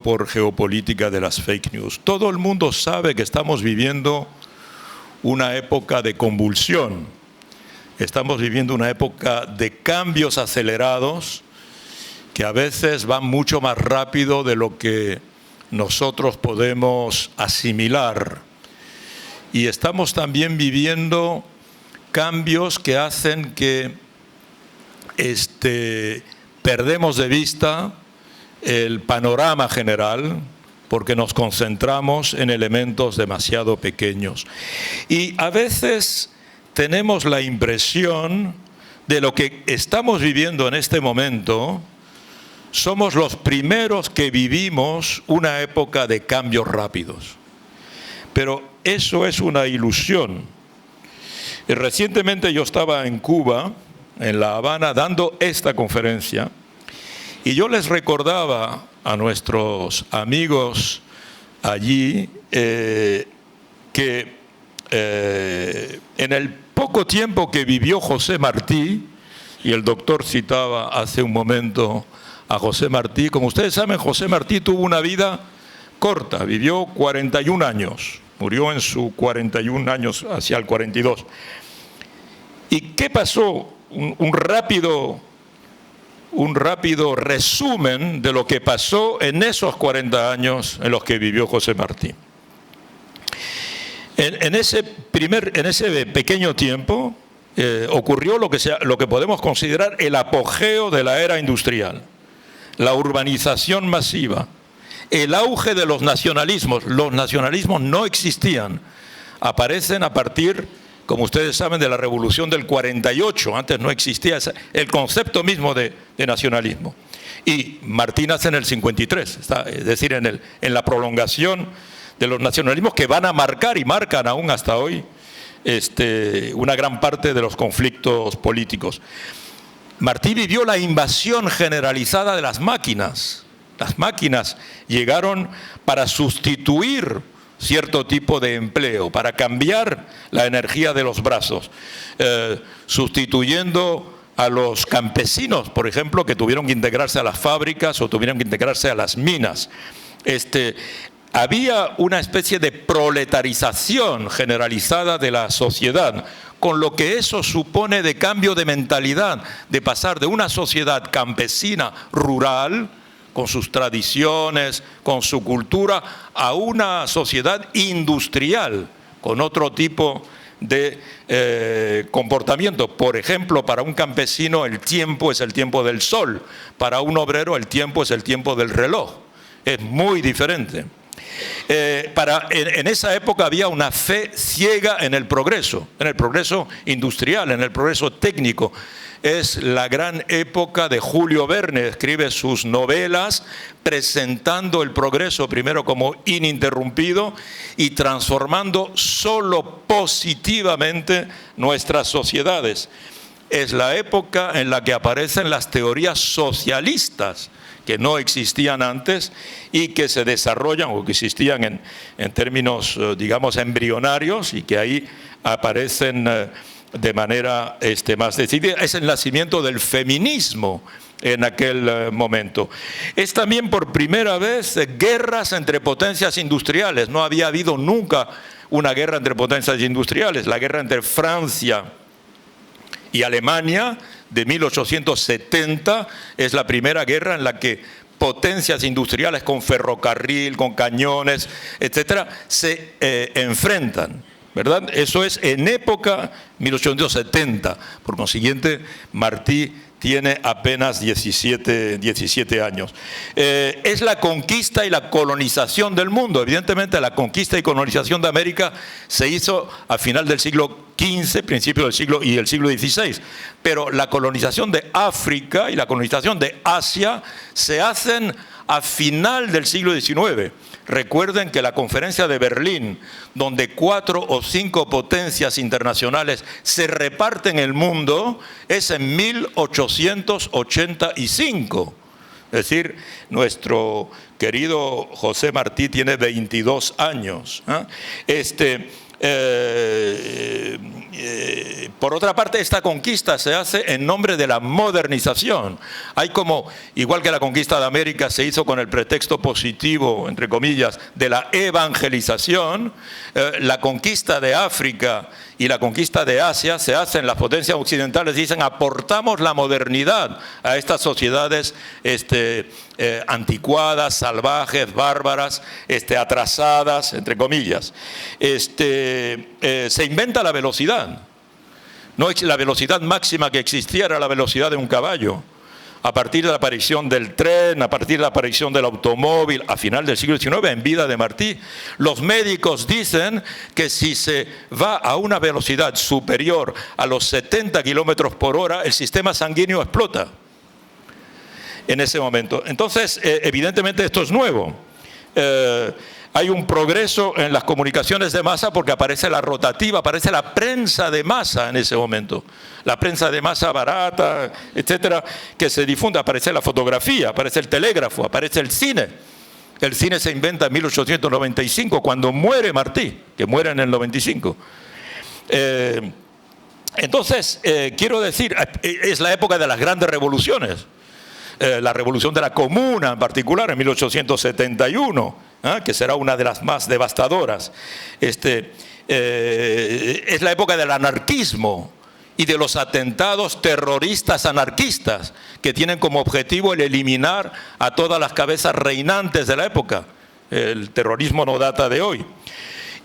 por geopolítica de las fake news. Todo el mundo sabe que estamos viviendo una época de convulsión. Estamos viviendo una época de cambios acelerados que a veces van mucho más rápido de lo que nosotros podemos asimilar. Y estamos también viviendo cambios que hacen que perdemos de vista el panorama general porque nos concentramos en elementos demasiado pequeños. Y a veces tenemos la impresión de lo que estamos viviendo en este momento. Somos los primeros que vivimos una época de cambios rápidos. Pero eso es una ilusión. Recientemente yo estaba en Cuba, en La Habana, dando esta conferencia, y yo les recordaba a nuestros amigos allí que en el poco tiempo que vivió José Martí, y el doctor citaba hace un momento a José Martí, como ustedes saben, José Martí tuvo una vida corta, vivió 41 años, murió en sus 41 años, hacia el 42. ¿Y qué pasó? Un rápido resumen de lo que pasó en esos 40 años en los que vivió José Martí. En ese pequeño tiempo ocurrió lo que podemos considerar el apogeo de la era industrial, la urbanización masiva, el auge de los nacionalismos. Los nacionalismos no existían, aparecen a partir, como ustedes saben, de la Revolución del 48, antes no existía el concepto mismo de nacionalismo. Y Martí nace en el 53, es decir, en la prolongación de los nacionalismos que van a marcar y marcan aún hasta hoy una gran parte de los conflictos políticos. Martí vivió la invasión generalizada de las máquinas. Las máquinas llegaron para sustituir cierto tipo de empleo, para cambiar la energía de los brazos, sustituyendo a los campesinos, por ejemplo, que tuvieron que integrarse a las fábricas o tuvieron que integrarse a las minas. Había una especie de proletarización generalizada de la sociedad, con lo que eso supone de cambio de mentalidad, de pasar de una sociedad campesina rural, con sus tradiciones, con su cultura, a una sociedad industrial, con otro tipo de comportamiento. Por ejemplo, para un campesino el tiempo es el tiempo del sol, para un obrero el tiempo es el tiempo del reloj. Es muy diferente. En esa época había una fe ciega en el progreso industrial, en el progreso técnico. Es la gran época de Julio Verne, escribe sus novelas presentando el progreso primero como ininterrumpido y transformando solo positivamente nuestras sociedades. Es la época en la que aparecen las teorías socialistas, que no existían antes y que se desarrollan o que existían en términos, digamos, embrionarios y que ahí aparecen de manera más decidida. Es el nacimiento del feminismo en aquel momento. Es también por primera vez guerras entre potencias industriales. No había habido nunca una guerra entre potencias industriales. La guerra entre Francia y Alemania de 1870 es la primera guerra en la que potencias industriales con ferrocarril, con cañones, etcétera, se enfrentan, ¿verdad? Eso es en época 1870. Por consiguiente, Martí tiene apenas 17 años. Es la conquista y la colonización del mundo. Evidentemente, la conquista y colonización de América se hizo a final del siglo XV, principio del siglo y el siglo XVI. Pero la colonización de África y la colonización de Asia se hacen a final del siglo XIX. Recuerden que la conferencia de Berlín, donde 4 o 5 potencias internacionales se reparten el mundo, es en 1885. Es decir, nuestro querido José Martí tiene 22 años. Por otra parte, esta conquista se hace en nombre de la modernización. Hay como, igual que la conquista de América se hizo con el pretexto positivo, entre comillas, de la evangelización, la conquista de África y la conquista de Asia se hacen, las potencias occidentales dicen, aportamos la modernidad a estas sociedades anticuadas, salvajes, bárbaras, atrasadas, entre comillas. Se inventa la velocidad. No es la velocidad máxima que existía, era la velocidad de un caballo. A partir de la aparición del tren, a partir de la aparición del automóvil, a final del siglo XIX, en vida de Martí, los médicos dicen que si se va a una velocidad superior a los 70 kilómetros por hora, el sistema sanguíneo explota en ese momento. Entonces, evidentemente esto es nuevo. Hay un progreso en las comunicaciones de masa porque aparece la rotativa, aparece la prensa de masa en ese momento. La prensa de masa barata, etcétera, que se difunde. Aparece la fotografía, aparece el telégrafo, aparece el cine. El cine se inventa en 1895, cuando muere Martí, que muere en el 95. Entonces, quiero decir, es la época de las grandes revoluciones. La revolución de la Comuna, en particular, en 1871, que será una de las más devastadoras. Es la época del anarquismo y de los atentados terroristas anarquistas, que tienen como objetivo el eliminar a todas las cabezas reinantes de la época. El terrorismo no data de hoy.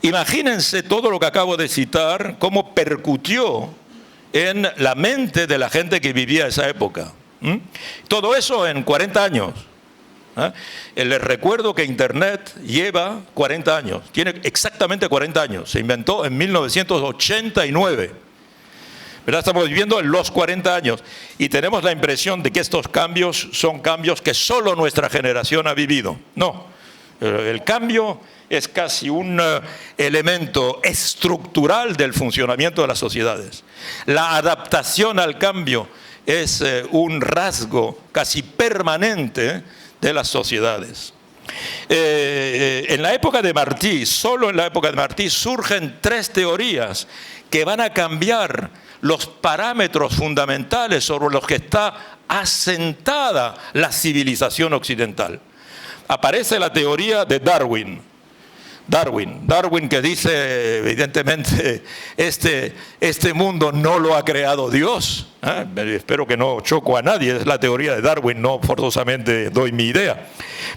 Imagínense todo lo que acabo de citar, cómo percutió en la mente de la gente que vivía esa época. Todo eso en 40 años. Les recuerdo que Internet lleva 40 años, tiene exactamente 40 años, se inventó en 1989. ¿Verdad? Estamos viviendo en los 40 años y tenemos la impresión de que estos cambios son cambios que solo nuestra generación ha vivido. No, el cambio es casi un elemento estructural del funcionamiento de las sociedades. La adaptación al cambio es un rasgo casi permanente de las sociedades. En la época de Martí, solo en la época de Martí, surgen tres teorías que van a cambiar los parámetros fundamentales sobre los que está asentada la civilización occidental. Aparece la teoría de Darwin. Darwin que dice, evidentemente, este mundo no lo ha creado Dios. Espero que no choco a nadie, es la teoría de Darwin, no forzosamente doy mi idea.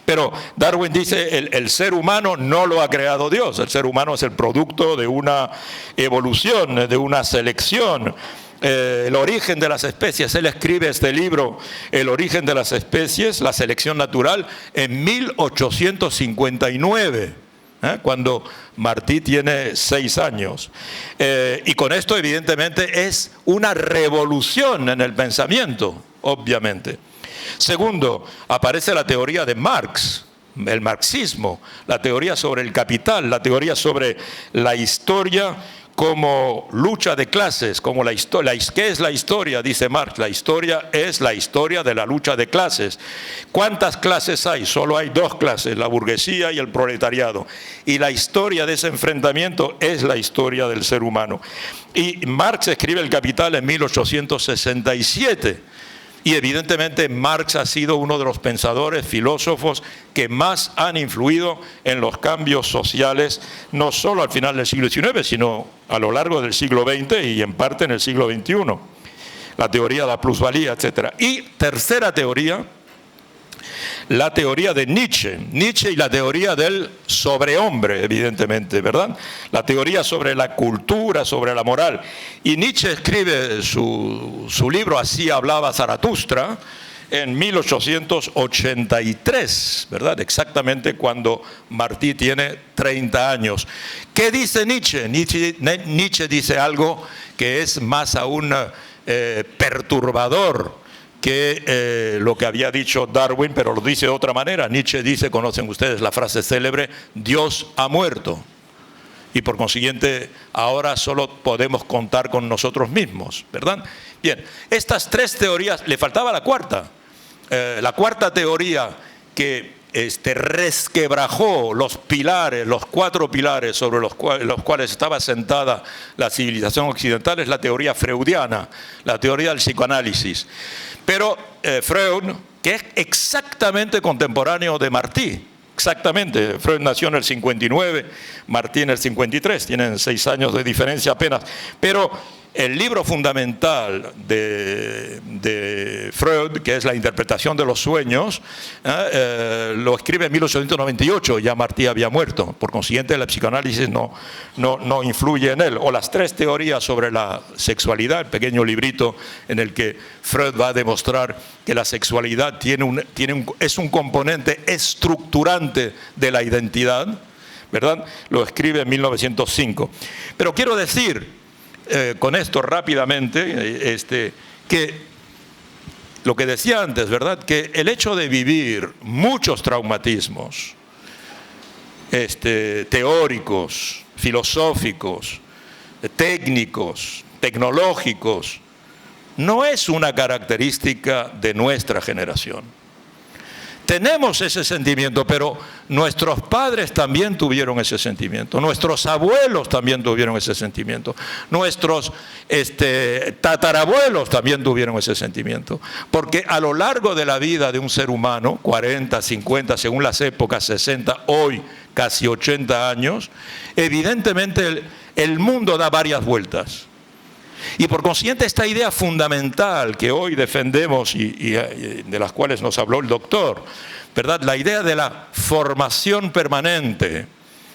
Pero Darwin dice, el ser humano no lo ha creado Dios, el ser humano es el producto de una evolución, de una selección. El origen de las especies, él escribe este libro, El origen de las especies, la selección natural, en 1859. Cuando Martí tiene 6 años. Y con esto, evidentemente, es una revolución en el pensamiento, obviamente. Segundo, aparece la teoría de Marx, el marxismo, la teoría sobre el capital, la teoría sobre la historia como lucha de clases, como la historia. ¿Qué es la historia? Dice Marx. La historia es la historia de la lucha de clases. ¿Cuántas clases hay? Solo hay 2 clases, la burguesía y el proletariado. Y la historia de ese enfrentamiento es la historia del ser humano. Y Marx escribe El Capital en 1867. Y evidentemente Marx ha sido uno de los pensadores, filósofos que más han influido en los cambios sociales, no solo al final del siglo XIX, sino a lo largo del siglo XX y en parte en el siglo XXI. La teoría de la plusvalía, etc. Y tercera teoría, la teoría de Nietzsche y la teoría del sobrehombre, evidentemente, ¿verdad? La teoría sobre la cultura, sobre la moral. Y Nietzsche escribe su libro Así hablaba Zaratustra en 1883, ¿verdad? Exactamente cuando Martí tiene 30 años. ¿Qué dice Nietzsche? Nietzsche dice algo que es más aún perturbador que lo que había dicho Darwin, pero lo dice de otra manera. Nietzsche dice, conocen ustedes la frase célebre, Dios ha muerto. Y por consiguiente, ahora solo podemos contar con nosotros mismos, ¿verdad? Bien, estas 3 teorías, le faltaba la cuarta. La cuarta teoría que resquebrajó los pilares, los 4 pilares sobre los cuales estaba sentada la civilización occidental, es la teoría freudiana, la teoría del psicoanálisis. Pero Freud, que es exactamente contemporáneo de Martí, exactamente, Freud nació en el 59, Martí en el 53, tienen 6 años de diferencia apenas, pero el libro fundamental de Freud, que es la interpretación de los sueños, lo escribe en 1898, ya Martí había muerto, por consiguiente el psicoanálisis no influye en él. O las 3 teorías sobre la sexualidad, el pequeño librito en el que Freud va a demostrar que la sexualidad es un componente estructurante de la identidad, ¿verdad? Lo escribe en 1905. Pero quiero decir, con esto rápidamente, que lo que decía antes, ¿verdad? Que el hecho de vivir muchos traumatismos teóricos, filosóficos, técnicos, tecnológicos, no es una característica de nuestra generación. Tenemos ese sentimiento, pero nuestros padres también tuvieron ese sentimiento, nuestros abuelos también tuvieron ese sentimiento, nuestros tatarabuelos también tuvieron ese sentimiento, porque a lo largo de la vida de un ser humano, 40, 50, según las épocas, 60, hoy casi 80 años, evidentemente el mundo da varias vueltas. Y por consiguiente esta idea fundamental que hoy defendemos y de las cuales nos habló el doctor, ¿verdad? La idea de la formación permanente,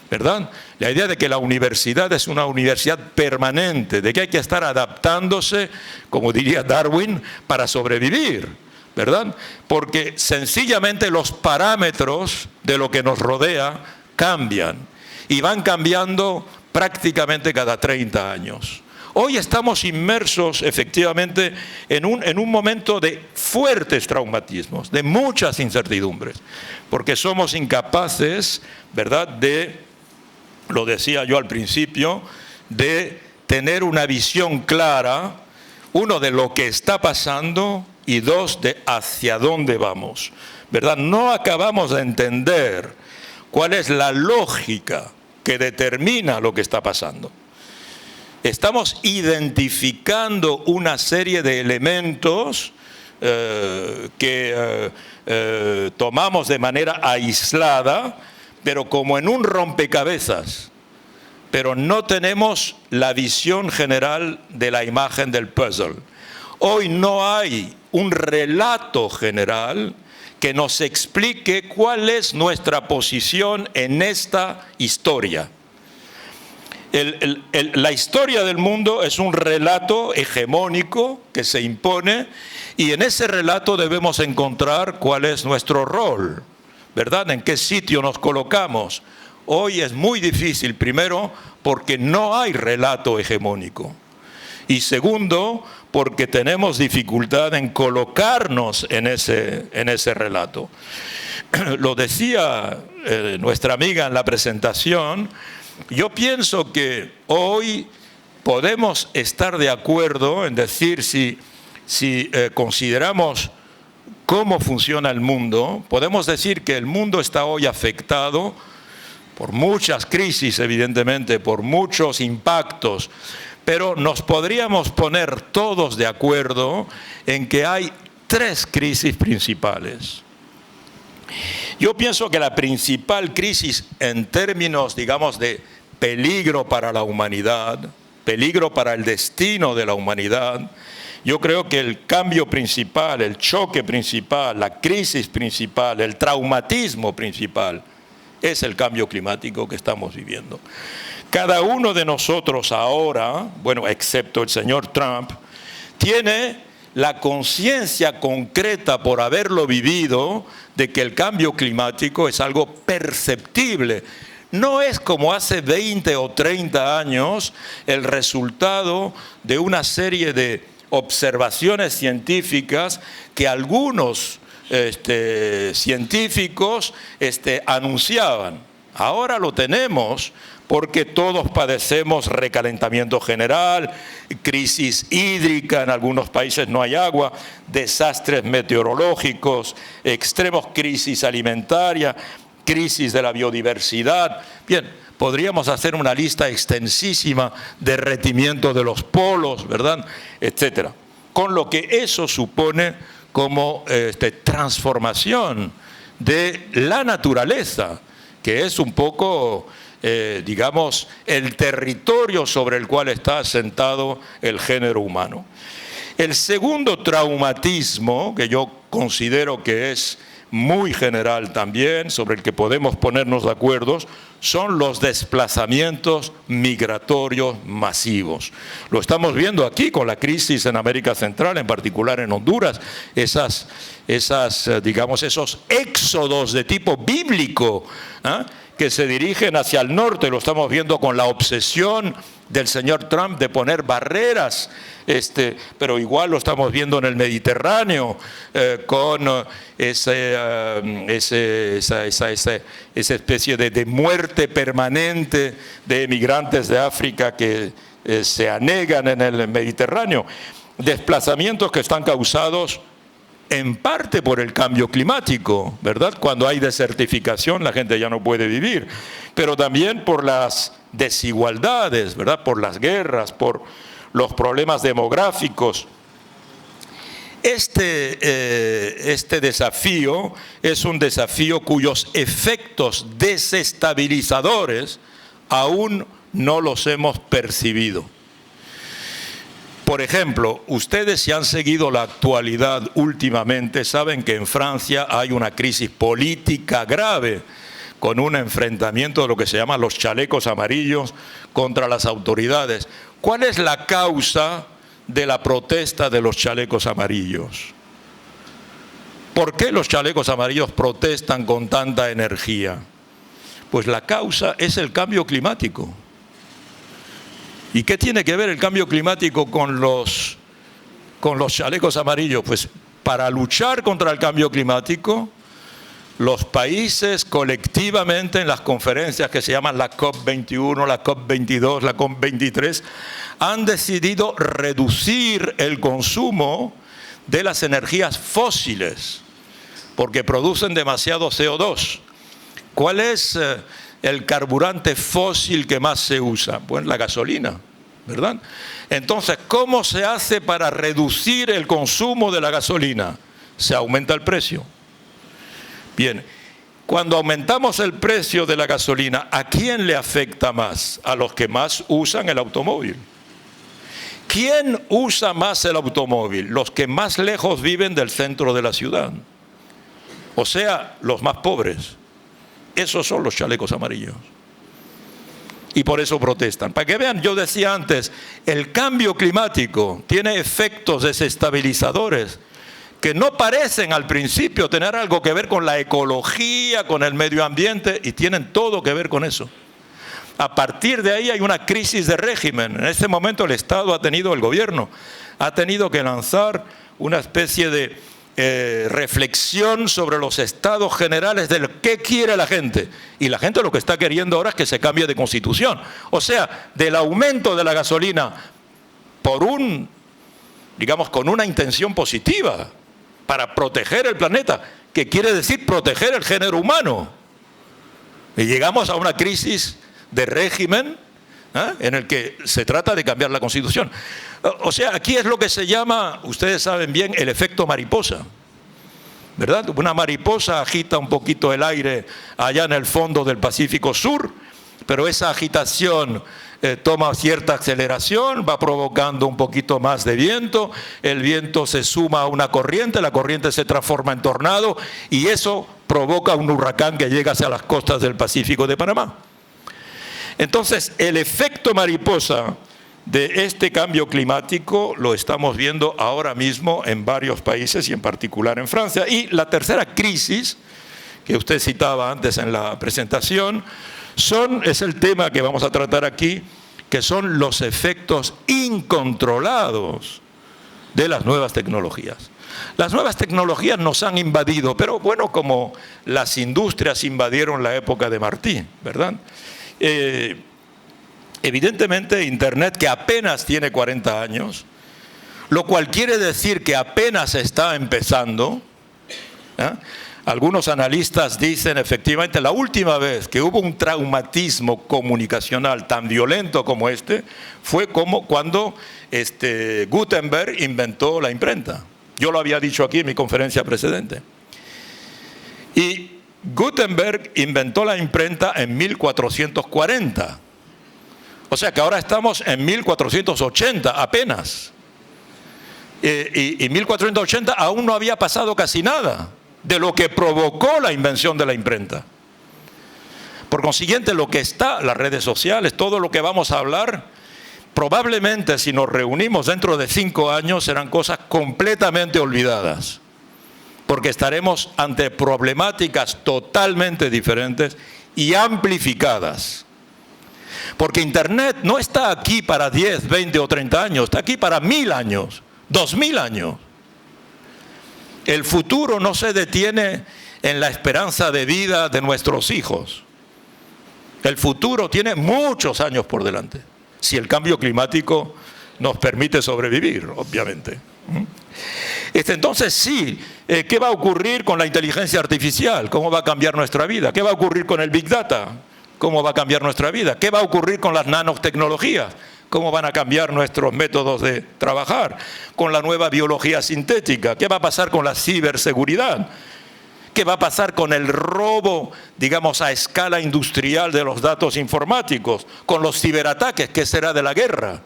¿verdad? La idea de que la universidad es una universidad permanente, de que hay que estar adaptándose, como diría Darwin, para sobrevivir, ¿verdad? Porque sencillamente los parámetros de lo que nos rodea cambian y van cambiando prácticamente cada 30 años. Hoy estamos inmersos efectivamente en un momento de fuertes traumatismos, de muchas incertidumbres, porque somos incapaces, ¿verdad?, lo decía yo al principio, de tener una visión clara, 1, de lo que está pasando y 2, de hacia dónde vamos, ¿verdad? No acabamos de entender cuál es la lógica que determina lo que está pasando. Estamos identificando una serie de elementos que tomamos de manera aislada, pero como en un rompecabezas, pero no tenemos la visión general de la imagen del puzzle. Hoy no hay un relato general que nos explique cuál es nuestra posición en esta historia. La historia del mundo es un relato hegemónico que se impone y en ese relato debemos encontrar cuál es nuestro rol, ¿verdad? En qué sitio nos colocamos. Hoy es muy difícil, primero, porque no hay relato hegemónico. Y segundo, porque tenemos dificultad en colocarnos en ese relato. Lo decía nuestra amiga en la presentación. Yo pienso que hoy podemos estar de acuerdo en decir si consideramos cómo funciona el mundo, podemos decir que el mundo está hoy afectado por muchas crisis, evidentemente, por muchos impactos, pero nos podríamos poner todos de acuerdo en que hay 3 crisis principales. Yo pienso que la principal crisis en términos, digamos, de peligro para la humanidad, peligro para el destino de la humanidad, yo creo que el cambio principal, el choque principal, la crisis principal, el traumatismo principal, es el cambio climático que estamos viviendo. Cada uno de nosotros ahora, bueno, excepto el señor Trump, tiene la conciencia concreta por haberlo vivido de que el cambio climático es algo perceptible. No es como hace 20 o 30 años el resultado de una serie de observaciones científicas que algunos científicos anunciaban. Ahora lo tenemos porque todos padecemos recalentamiento general, crisis hídrica, en algunos países no hay agua, desastres meteorológicos, extremos crisis alimentaria, crisis de la biodiversidad. Bien, podríamos hacer una lista extensísima, derretimiento de los polos, ¿verdad?, etcétera. Con lo que eso supone como transformación de la naturaleza, que es un poco, digamos, el territorio sobre el cual está asentado el género humano. El segundo traumatismo, que yo considero que es muy general también, sobre el que podemos ponernos de acuerdo, son los desplazamientos migratorios masivos. Lo estamos viendo aquí con la crisis en América Central, en particular en Honduras, digamos, esos éxodos de tipo bíblico, ¿eh?, que se dirigen hacia el norte. Lo estamos viendo con la obsesión del señor Trump de poner barreras, pero igual lo estamos viendo en el Mediterráneo, con esa especie de muerte permanente de emigrantes de África que se anegan en el Mediterráneo. Desplazamientos que están causados en parte por el cambio climático, ¿verdad? Cuando hay desertificación la gente ya no puede vivir, pero también por las desigualdades, ¿verdad?, por las guerras, por los problemas demográficos. Este desafío es un desafío cuyos efectos desestabilizadores aún no los hemos percibido. Por ejemplo, ustedes, si han seguido la actualidad últimamente, saben que en Francia hay una crisis política grave, con un enfrentamiento de lo que se llama los chalecos amarillos contra las autoridades. ¿Cuál es la causa de la protesta de los chalecos amarillos? ¿Por qué los chalecos amarillos protestan con tanta energía? Pues la causa es el cambio climático. ¿Y qué tiene que ver el cambio climático con los chalecos amarillos? Pues para luchar contra el cambio climático, los países colectivamente en las conferencias que se llaman la COP21, la COP22, la COP23, han decidido reducir el consumo de las energías fósiles porque producen demasiado CO2. ¿Cuál es el carburante fósil que más se usa? Pues la gasolina, ¿verdad? Entonces, ¿cómo se hace para reducir el consumo de la gasolina? Se aumenta el precio. Bien, cuando aumentamos el precio de la gasolina, ¿a quién le afecta más? A los que más usan el automóvil. ¿Quién usa más el automóvil? Los que más lejos viven del centro de la ciudad. O sea, los más pobres. Esos son los chalecos amarillos. Y por eso protestan. Para que vean, yo decía antes, el cambio climático tiene efectos desestabilizadores que no parecen al principio tener algo que ver con la ecología, con el medio ambiente, y tienen todo que ver con eso. A partir de ahí hay una crisis de régimen. En este momento el gobierno ha tenido que lanzar una especie de reflexión sobre los estados generales de qué quiere la gente. Y la gente lo que está queriendo ahora es que se cambie de constitución. O sea, del aumento de la gasolina por con una intención positiva para proteger el planeta, que quiere decir proteger el género humano. Y llegamos a una crisis de régimen, en el que se trata de cambiar la Constitución. O sea, aquí es lo que se llama, ustedes saben bien, el efecto mariposa, ¿verdad? Una mariposa agita un poquito el aire allá en el fondo del Pacífico Sur, pero esa agitación toma cierta aceleración, va provocando un poquito más de viento, el viento se suma a una corriente, la corriente se transforma en tornado y eso provoca un huracán que llega hacia las costas del Pacífico de Panamá. Entonces, el efecto mariposa de este cambio climático lo estamos viendo ahora mismo en varios países y en particular en Francia. Y la tercera crisis, que usted citaba antes en la presentación, es el tema que vamos a tratar aquí, que son los efectos incontrolados de las nuevas tecnologías. Las nuevas tecnologías nos han invadido, pero bueno, como las industrias invadieron la época de Martí, ¿verdad? Evidentemente Internet, que apenas tiene 40 años, lo cual quiere decir que apenas está empezando. Algunos analistas dicen, efectivamente, la última vez que hubo un traumatismo comunicacional tan violento como este fue cuando Gutenberg inventó la imprenta. Yo lo había dicho aquí en mi conferencia precedente. Y Gutenberg inventó la imprenta en 1440. O sea que ahora estamos en 1480 apenas. Y 1480 aún no había pasado casi nada de lo que provocó la invención de la imprenta. Por consiguiente, lo que está, las redes sociales, todo lo que vamos a hablar, probablemente si nos reunimos dentro de 5 años serán cosas completamente olvidadas, porque estaremos ante problemáticas totalmente diferentes y amplificadas. Porque Internet no está aquí para 10, 20 o 30 años, está aquí para 1000 años, 2000 años. El futuro no se detiene en la esperanza de vida de nuestros hijos. El futuro tiene muchos años por delante, si el cambio climático nos permite sobrevivir, obviamente. Entonces sí, ¿qué va a ocurrir con la inteligencia artificial? ¿Cómo va a cambiar nuestra vida? ¿Qué va a ocurrir con el Big Data? ¿Cómo va a cambiar nuestra vida? ¿Qué va a ocurrir con las nanotecnologías? ¿Cómo van a cambiar nuestros métodos de trabajar? Con la nueva biología sintética. ¿Qué va a pasar con la ciberseguridad? ¿Qué va a pasar con el robo, digamos, a escala industrial de los datos informáticos? Con los ciberataques, ¿qué será de la guerra?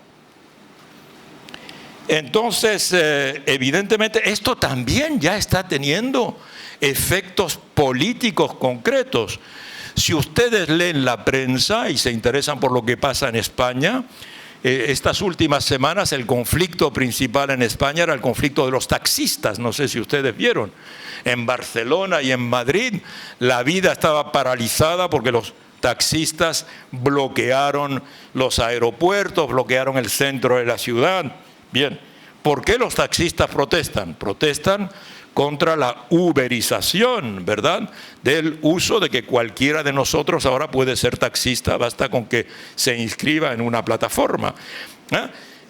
Entonces, evidentemente, esto también ya está teniendo efectos políticos concretos. Si ustedes leen la prensa y se interesan por lo que pasa en España, estas últimas semanas el conflicto principal en España era el conflicto de los taxistas, no sé si ustedes vieron. En Barcelona y en Madrid la vida estaba paralizada porque los taxistas bloquearon los aeropuertos, bloquearon el centro de la ciudad. Bien, ¿por qué los taxistas protestan? Protestan contra la uberización, ¿verdad? Del uso de que cualquiera de nosotros ahora puede ser taxista, basta con que se inscriba en una plataforma.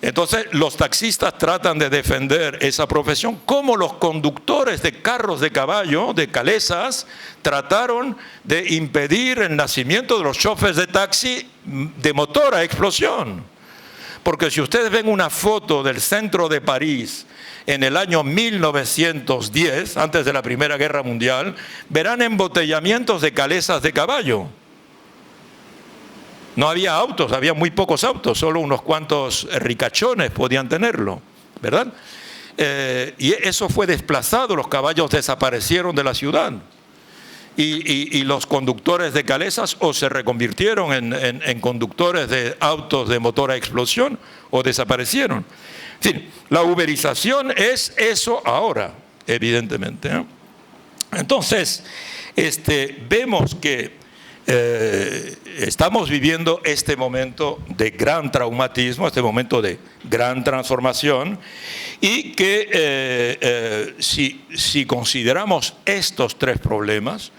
Entonces, los taxistas tratan de defender esa profesión, como los conductores de carros de caballo, de calesas, trataron de impedir el nacimiento de los choferes de taxi de motor a explosión. Porque si ustedes ven una foto del centro de París en el año 1910, antes de la Primera Guerra Mundial, verán embotellamientos de calesas de caballo. No había autos, había muy pocos autos, solo unos cuantos ricachones podían tenerlo, ¿verdad? Y eso fue desplazado, los caballos desaparecieron de la ciudad. Y los conductores de calesas o se reconvirtieron en conductores de autos de motor a explosión o desaparecieron. En fin, la uberización es eso ahora, evidentemente, ¿no? Entonces, vemos que estamos viviendo este momento de gran traumatismo, este momento de gran transformación, y que si consideramos estos 3 problemas,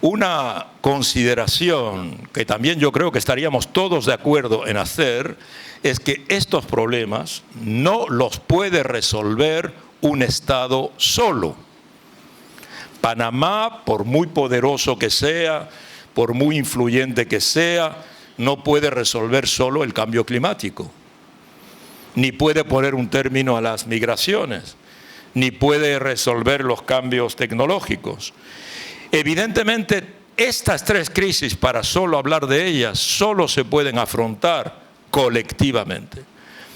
una consideración que también yo creo que estaríamos todos de acuerdo en hacer es que estos problemas no los puede resolver un Estado solo. Panamá, por muy poderoso que sea, por muy influyente que sea, no puede resolver solo el cambio climático, ni puede poner un término a las migraciones, ni puede resolver los cambios tecnológicos. Evidentemente, estas 3 crisis, para solo hablar de ellas, solo se pueden afrontar colectivamente.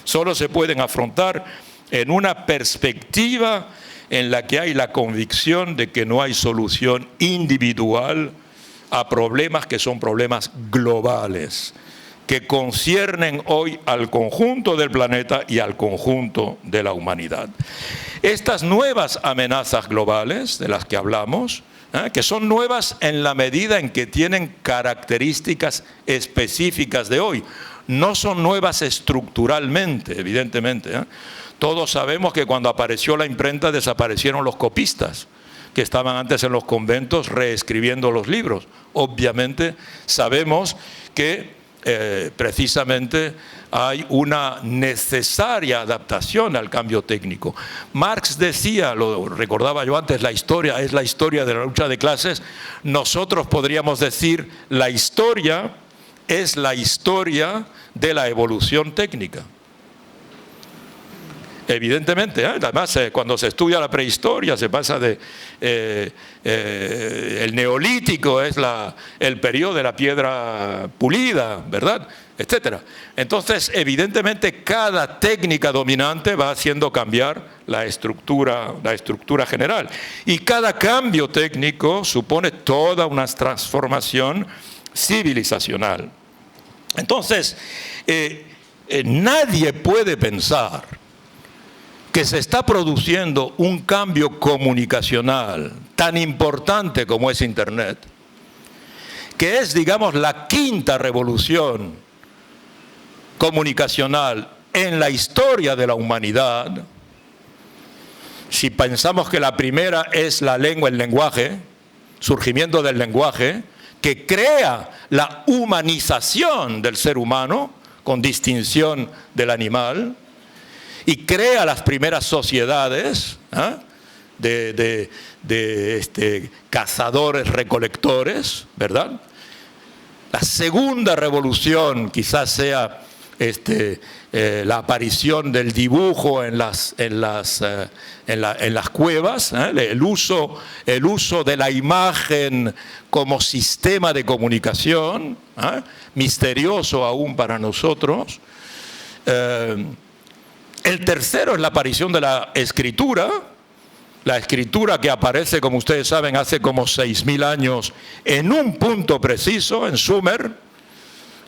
Solo se pueden afrontar en una perspectiva en la que hay la convicción de que no hay solución individual a problemas que son problemas globales, que conciernen hoy al conjunto del planeta y al conjunto de la humanidad. Estas nuevas amenazas globales de las que hablamos, que son nuevas en la medida en que tienen características específicas de hoy, no son nuevas estructuralmente, evidentemente, Todos sabemos que cuando apareció la imprenta desaparecieron los copistas, que estaban antes en los conventos reescribiendo los libros. Obviamente sabemos que precisamente hay una necesaria adaptación al cambio técnico. Marx decía, lo recordaba yo antes, la historia es la historia de la lucha de clases. Nosotros podríamos decir, la historia es la historia de la evolución técnica. Evidentemente, además cuando se estudia la prehistoria se pasa de el neolítico es el periodo de la piedra pulida, ¿verdad? Etcétera. Entonces, evidentemente, cada técnica dominante va haciendo cambiar la estructura general. Y cada cambio técnico supone toda una transformación civilizacional. Entonces, nadie puede pensar que se está produciendo un cambio comunicacional tan importante como es Internet, que es, digamos, la quinta revolución comunicacional en la historia de la humanidad. Si pensamos que la primera es la lengua, el lenguaje, surgimiento del lenguaje, que crea la humanización del ser humano, con distinción del animal, y crea las primeras sociedades de cazadores-recolectores, ¿verdad? La segunda revolución quizás sea la aparición del dibujo en las cuevas, el uso de la imagen como sistema de comunicación, misterioso aún para nosotros. El tercero es la aparición de la escritura que aparece, como ustedes saben, hace como 6.000 años en un punto preciso, en Sumer,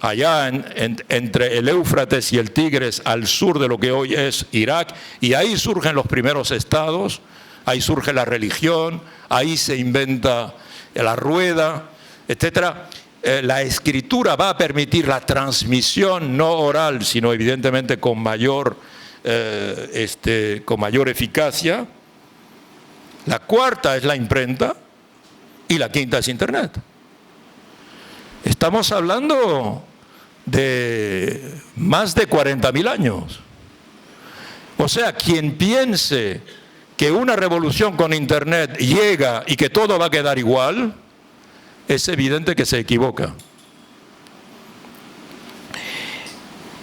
allá entre el Éufrates y el Tigris, al sur de lo que hoy es Irak, y ahí surgen los primeros estados, ahí surge la religión, ahí se inventa la rueda, etcétera. La escritura va a permitir la transmisión no oral, sino evidentemente con mayor eficacia. La cuarta es la imprenta y la quinta es Internet. Estamos hablando de más de 40.000 años. O sea, quien piense que una revolución con Internet llega y que todo va a quedar igual, es evidente que se equivoca.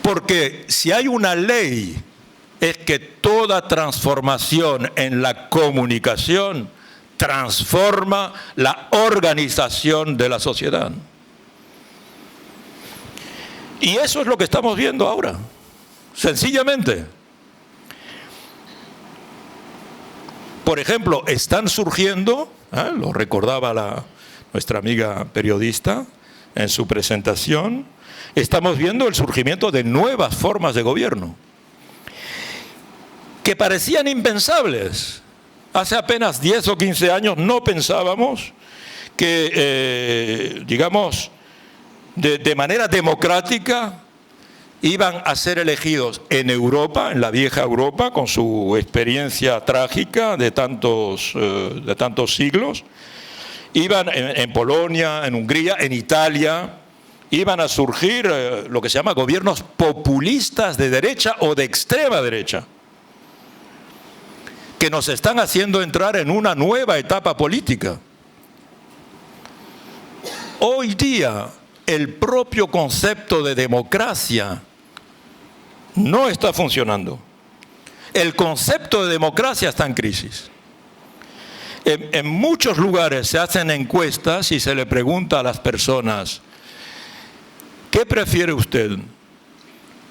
Porque si hay una ley, es que toda transformación en la comunicación transforma la organización de la sociedad. Y eso es lo que estamos viendo ahora, sencillamente. Por ejemplo, están surgiendo, lo recordaba nuestra amiga periodista en su presentación, estamos viendo el surgimiento de nuevas formas de gobierno que parecían impensables. Hace apenas 10 o 15 años no pensábamos que, digamos, de manera democrática iban a ser elegidos en Europa, en la vieja Europa, con su experiencia trágica de tantos siglos. Iban en Polonia, en Hungría, en Italia, iban a surgir lo que se llama gobiernos populistas de derecha o de extrema derecha, que nos están haciendo entrar en una nueva etapa política. Hoy día, el propio concepto de democracia no está funcionando. El concepto de democracia está en crisis. En muchos lugares se hacen encuestas y se le pregunta a las personas, ¿qué prefiere usted?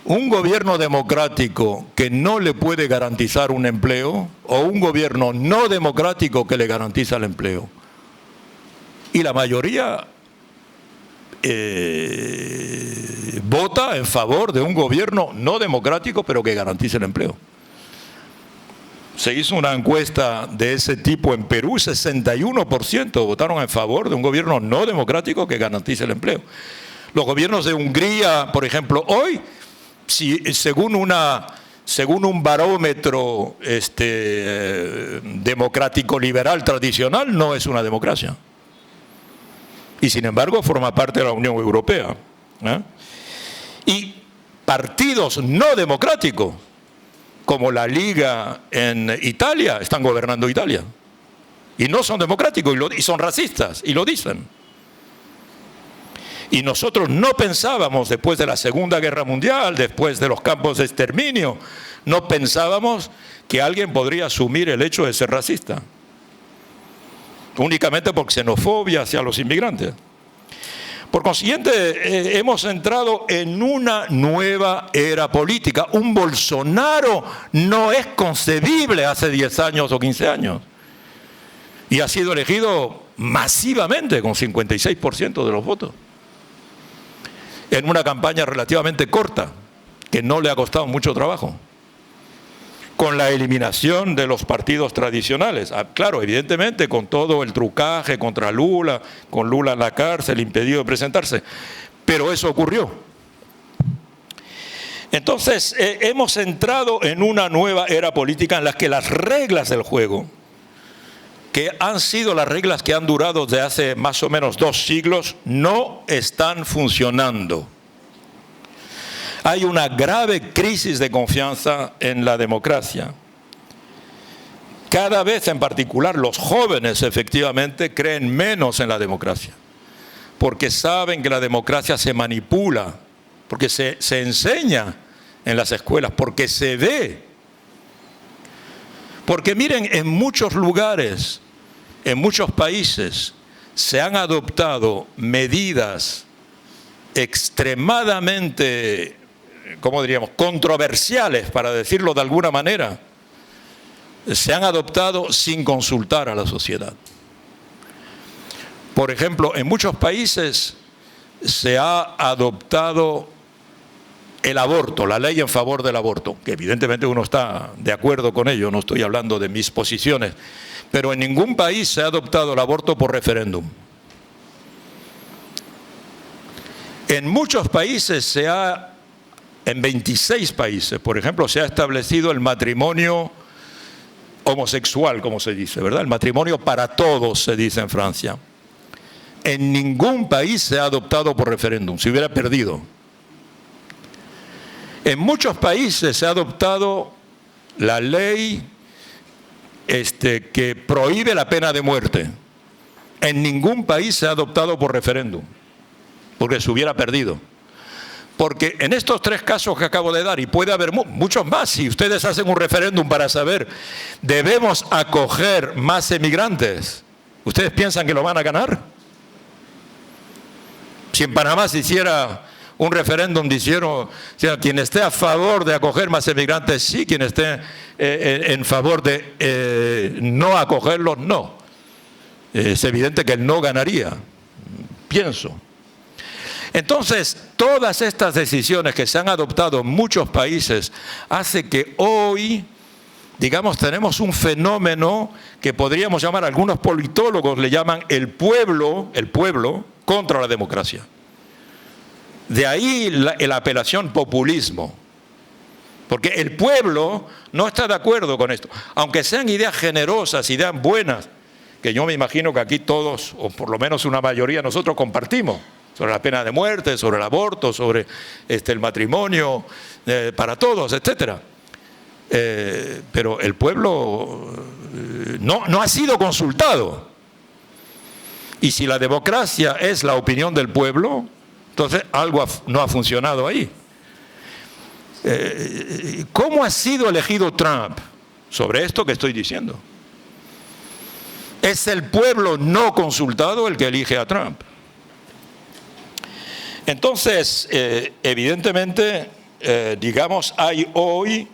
¿Un gobierno democrático que no le puede garantizar un empleo o un gobierno no democrático que le garantiza el empleo? Y la mayoría vota en favor de un gobierno no democrático pero que garantice el empleo. Se hizo una encuesta de ese tipo en Perú, 61% votaron en favor de un gobierno no democrático que garantice el empleo. Los gobiernos de Hungría, por ejemplo, hoy, según una según un barómetro democrático liberal tradicional, no es una democracia. Y sin embargo forma parte de la Unión Europea. Y partidos no democráticos, como la Liga en Italia, están gobernando Italia. Y no son democráticos, y son racistas, y lo dicen. Y nosotros no pensábamos, después de la Segunda Guerra Mundial, después de los campos de exterminio, no pensábamos que alguien podría asumir el hecho de ser racista. Únicamente por xenofobia hacia los inmigrantes. Por consiguiente, hemos entrado en una nueva era política. Un Bolsonaro no es concebible hace 10 años o 15 años. Y ha sido elegido masivamente con 56% de los votos. En una campaña relativamente corta, que no le ha costado mucho trabajo, con la eliminación de los partidos tradicionales. Claro, evidentemente, con todo el trucaje contra Lula, con Lula en la cárcel, impedido de presentarse, pero eso ocurrió. Entonces, hemos entrado en una nueva era política en la que las reglas del juego, que han sido las reglas que han durado desde hace más o menos 2 siglos, no están funcionando. Hay una grave crisis de confianza en la democracia. Cada vez en particular los jóvenes efectivamente creen menos en la democracia, porque saben que la democracia se manipula, porque se enseña en las escuelas, porque se ve. Porque miren, en muchos lugares, en muchos países, se han adoptado medidas extremadamente, ¿cómo diríamos?, controversiales, para decirlo de alguna manera. Se han adoptado sin consultar a la sociedad. Por ejemplo, en muchos países se ha adoptado el aborto, la ley en favor del aborto, que evidentemente uno está de acuerdo con ello, no estoy hablando de mis posiciones, pero en ningún país se ha adoptado el aborto por referéndum. En muchos países en 26 países, por ejemplo, se ha establecido el matrimonio homosexual, como se dice, ¿verdad? El matrimonio para todos, se dice en Francia. En ningún país se ha adoptado por referéndum, se hubiera perdido. En muchos países se ha adoptado la ley que prohíbe la pena de muerte. En ningún país se ha adoptado por referéndum, porque se hubiera perdido. Porque en estos 3 casos que acabo de dar, y puede haber muchos más, si ustedes hacen un referéndum para saber, ¿debemos acoger más emigrantes? ¿Ustedes piensan que lo van a ganar? Si en Panamá se hiciera un referéndum diciendo, quien esté a favor de acoger más emigrantes, sí, quien esté en favor de no acogerlos, no. Es evidente que el no ganaría, pienso. Entonces, todas estas decisiones que se han adoptado en muchos países hace que hoy, digamos, tenemos un fenómeno que podríamos llamar, algunos politólogos le llaman el pueblo contra la democracia. De ahí la apelación populismo, porque el pueblo no está de acuerdo con esto, aunque sean ideas generosas, ideas buenas, que yo me imagino que aquí todos, o por lo menos una mayoría, nosotros compartimos, sobre la pena de muerte, sobre el aborto, sobre el matrimonio para todos, etc. Pero el pueblo no ha sido consultado. Y si la democracia es la opinión del pueblo, entonces algo no ha funcionado ahí. ¿Cómo ha sido elegido Trump? Sobre esto que estoy diciendo. Es el pueblo no consultado el que elige a Trump. Entonces, evidentemente, digamos, hay hoy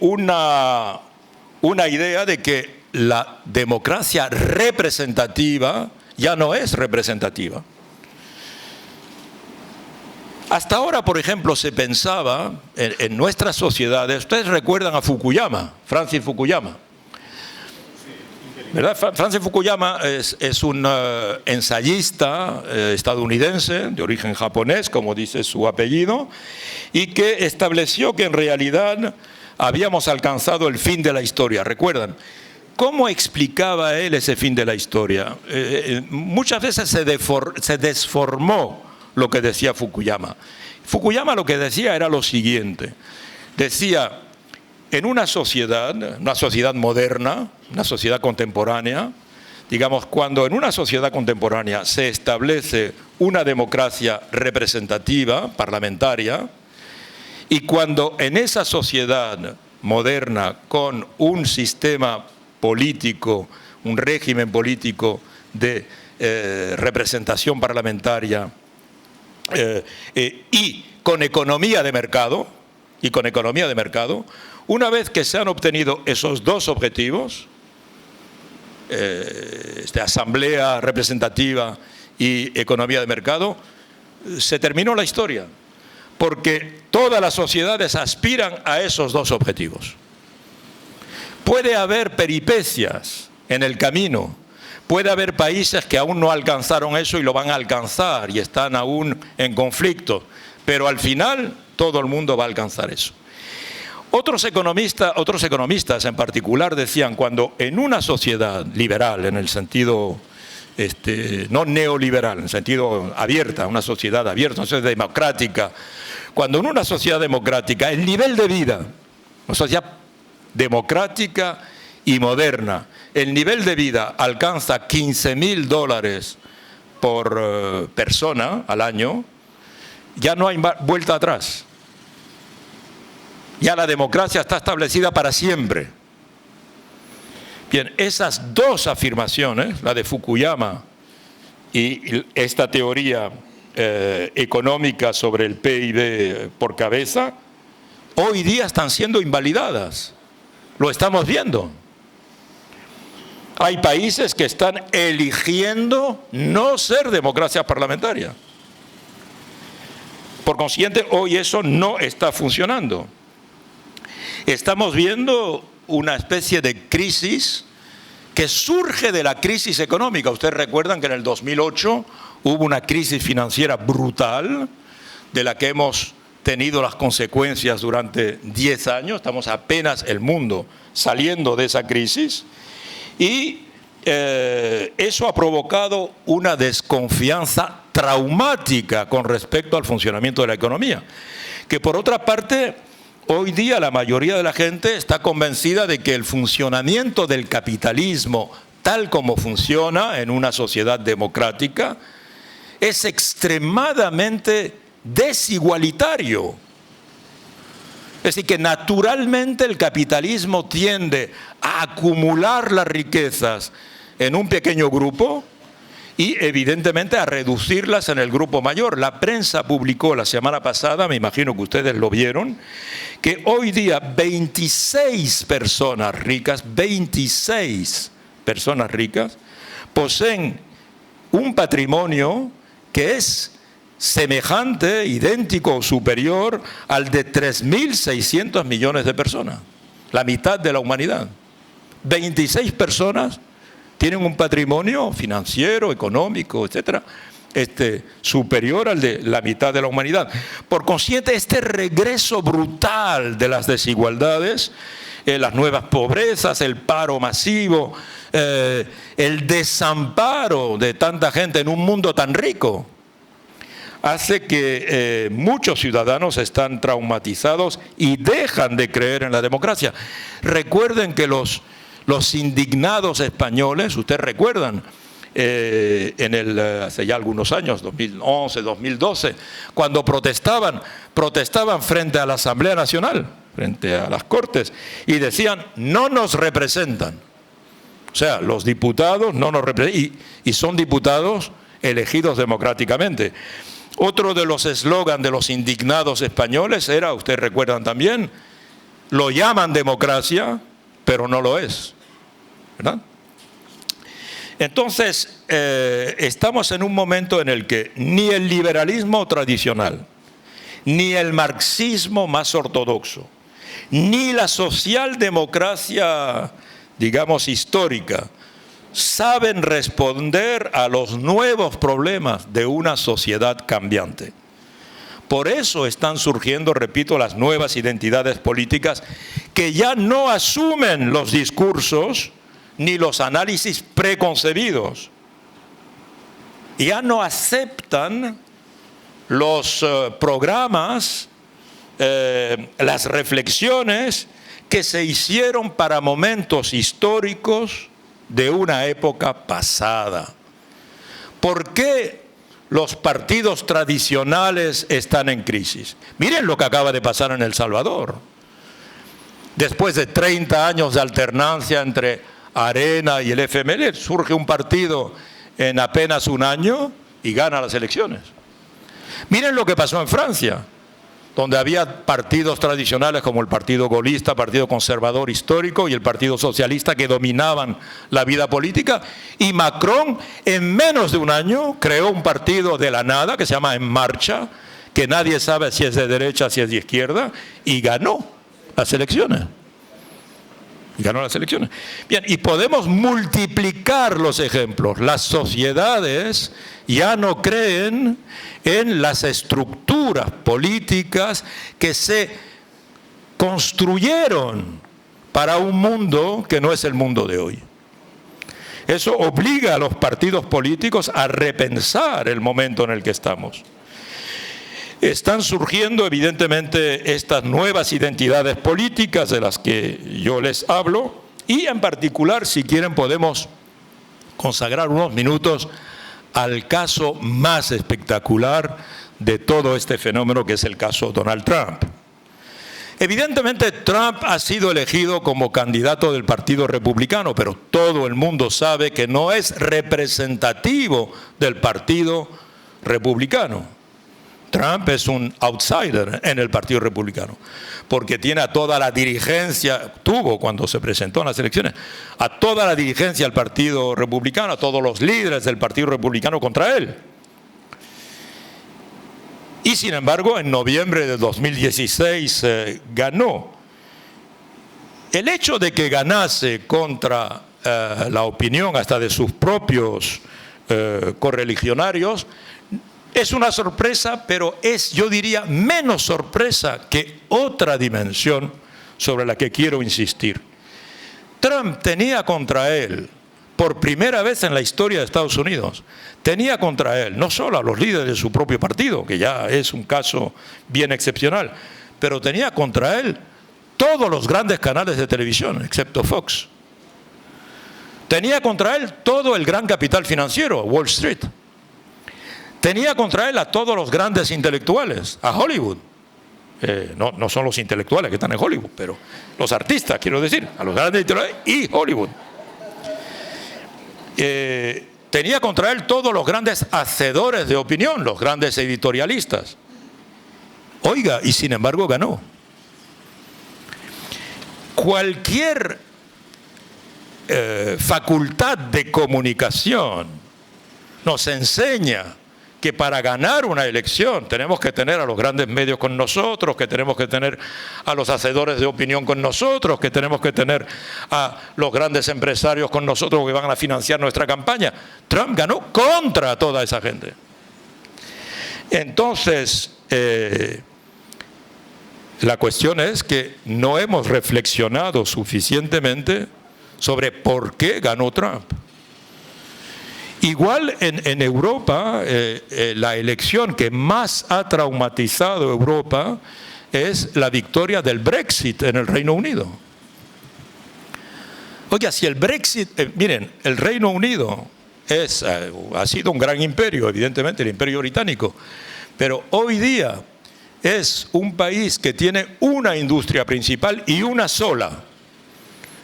una idea de que la democracia representativa ya no es representativa. Hasta ahora, por ejemplo, se pensaba en nuestras sociedades, ustedes recuerdan a Fukuyama, Francis Fukuyama. ¿verdad? Francis Fukuyama es un ensayista estadounidense de origen japonés, como dice su apellido, y que estableció que en realidad habíamos alcanzado el fin de la historia. ¿Recuerdan? ¿Cómo explicaba él ese fin de la historia? Muchas veces se desformó lo que decía Fukuyama. Fukuyama lo que decía era lo siguiente. Decía, en una sociedad moderna, una sociedad contemporánea, digamos, cuando en una sociedad contemporánea se establece una democracia representativa, parlamentaria, y cuando en esa sociedad moderna, con un sistema político, un régimen político de representación parlamentaria y con economía de mercado, una vez que se han obtenido esos dos objetivos, asamblea representativa y economía de mercado, se terminó la historia, porque todas las sociedades aspiran a esos dos objetivos. Puede haber peripecias en el camino, puede haber países que aún no alcanzaron eso y lo van a alcanzar y están aún en conflicto, pero al final todo el mundo va a alcanzar eso. Otros economistas en particular decían, cuando en una sociedad liberal, en el sentido no neoliberal, en el sentido abierta, una sociedad abierta, una sociedad democrática, cuando en una sociedad democrática el nivel de vida, una sociedad democrática y moderna, el nivel de vida alcanza $15.000 por persona al año, ya no hay vuelta atrás. Ya la democracia está establecida para siempre. Bien, esas dos afirmaciones, la de Fukuyama y esta teoría económica sobre el PIB por cabeza, hoy día están siendo invalidadas. Lo estamos viendo. Hay países que están eligiendo no ser democracia parlamentaria. Por consiguiente, hoy eso no está funcionando. Estamos viendo una especie de crisis que surge de la crisis económica. Ustedes recuerdan que en el 2008 hubo una crisis financiera brutal de la que hemos tenido las consecuencias durante 10 años. Estamos apenas el mundo saliendo de esa crisis y eso ha provocado una desconfianza traumática con respecto al funcionamiento de la economía, que por otra parte hoy día la mayoría de la gente está convencida de que el funcionamiento del capitalismo, tal como funciona en una sociedad democrática, es extremadamente desigualitario. Es decir, que naturalmente el capitalismo tiende a acumular las riquezas en un pequeño grupo y evidentemente a reducirlas en el grupo mayor. La prensa publicó la semana pasada, me imagino que ustedes lo vieron, que hoy día 26 personas ricas poseen un patrimonio que es semejante, idéntico o superior al de 3.600 millones de personas, la mitad de la humanidad. 26 personas tienen un patrimonio financiero, económico, etcétera, superior al de la mitad de la humanidad. Por consiguiente, este regreso brutal de las desigualdades, las nuevas pobrezas, el paro masivo, el desamparo de tanta gente en un mundo tan rico, hace que muchos ciudadanos están traumatizados y dejan de creer en la democracia. Recuerden que los indignados españoles, ustedes recuerdan, hace ya algunos años, 2011, 2012, cuando protestaban frente a la Asamblea Nacional, frente a las Cortes, y decían, no nos representan. O sea, los diputados no nos representan, y son diputados elegidos democráticamente. Otro de los eslogans de los indignados españoles era, ustedes recuerdan también, lo llaman democracia, pero no lo es, ¿verdad? Entonces, estamos en un momento en el que ni el liberalismo tradicional, ni el marxismo más ortodoxo, ni la socialdemocracia, digamos, histórica, saben responder a los nuevos problemas de una sociedad cambiante. Por eso están surgiendo, repito, las nuevas identidades políticas que ya no asumen los discursos ni los análisis preconcebidos. Ya no aceptan los programas, las reflexiones que se hicieron para momentos históricos de una época pasada. ¿Por qué los partidos tradicionales están en crisis? Miren lo que acaba de pasar en El Salvador. Después de 30 años de alternancia entre Arena y el FML, surge un partido en apenas un año y gana las elecciones. Miren lo que pasó en Francia, donde había partidos tradicionales como el Partido Gaullista, Partido Conservador Histórico y el Partido Socialista que dominaban la vida política, y Macron en menos de un año creó un partido de la nada que se llama En Marcha, que nadie sabe si es de derecha, si es de izquierda, y ganó las elecciones. Bien, y podemos multiplicar los ejemplos. Las sociedades ya no creen en las estructuras políticas que se construyeron para un mundo que no es el mundo de hoy. Eso obliga a los partidos políticos a repensar el momento en el que estamos. Están surgiendo evidentemente estas nuevas identidades políticas de las que yo les hablo, y en particular, si quieren, podemos consagrar unos minutos al caso más espectacular de todo este fenómeno, que es el caso Donald Trump. Evidentemente Trump ha sido elegido como candidato del Partido Republicano, pero todo el mundo sabe que no es representativo del Partido Republicano. Trump es un outsider en el Partido Republicano, porque tiene a toda la dirigencia, tuvo cuando se presentó en las elecciones, a toda la dirigencia del Partido Republicano, a todos los líderes del Partido Republicano contra él. Y sin embargo, en noviembre de 2016 ganó. El hecho de que ganase contra la opinión hasta de sus propios correligionarios es una sorpresa, pero es, yo diría, menos sorpresa que otra dimensión sobre la que quiero insistir. Trump tenía contra él, por primera vez en la historia de Estados Unidos, tenía contra él no solo a los líderes de su propio partido, que ya es un caso bien excepcional, pero tenía contra él todos los grandes canales de televisión, excepto Fox. Tenía contra él todo el gran capital financiero, Wall Street. Tenía contra él a todos los grandes intelectuales, a Hollywood. No son los intelectuales que están en Hollywood, pero los artistas, quiero decir, a los grandes intelectuales y Hollywood. Tenía contra él todos los grandes hacedores de opinión, los grandes editorialistas. Oiga, y sin embargo ganó. Cualquier facultad de comunicación nos enseña que para ganar una elección tenemos que tener a los grandes medios con nosotros, que tenemos que tener a los hacedores de opinión con nosotros, que tenemos que tener a los grandes empresarios con nosotros que van a financiar nuestra campaña. Trump ganó contra toda esa gente. Entonces, la cuestión es que no hemos reflexionado suficientemente sobre por qué ganó Trump. Igual en Europa, la elección que más ha traumatizado a Europa es la victoria del Brexit en el Reino Unido. Oiga, si el Brexit, miren, el Reino Unido ha sido un gran imperio, evidentemente, el imperio británico, pero hoy día es un país que tiene una industria principal y una sola,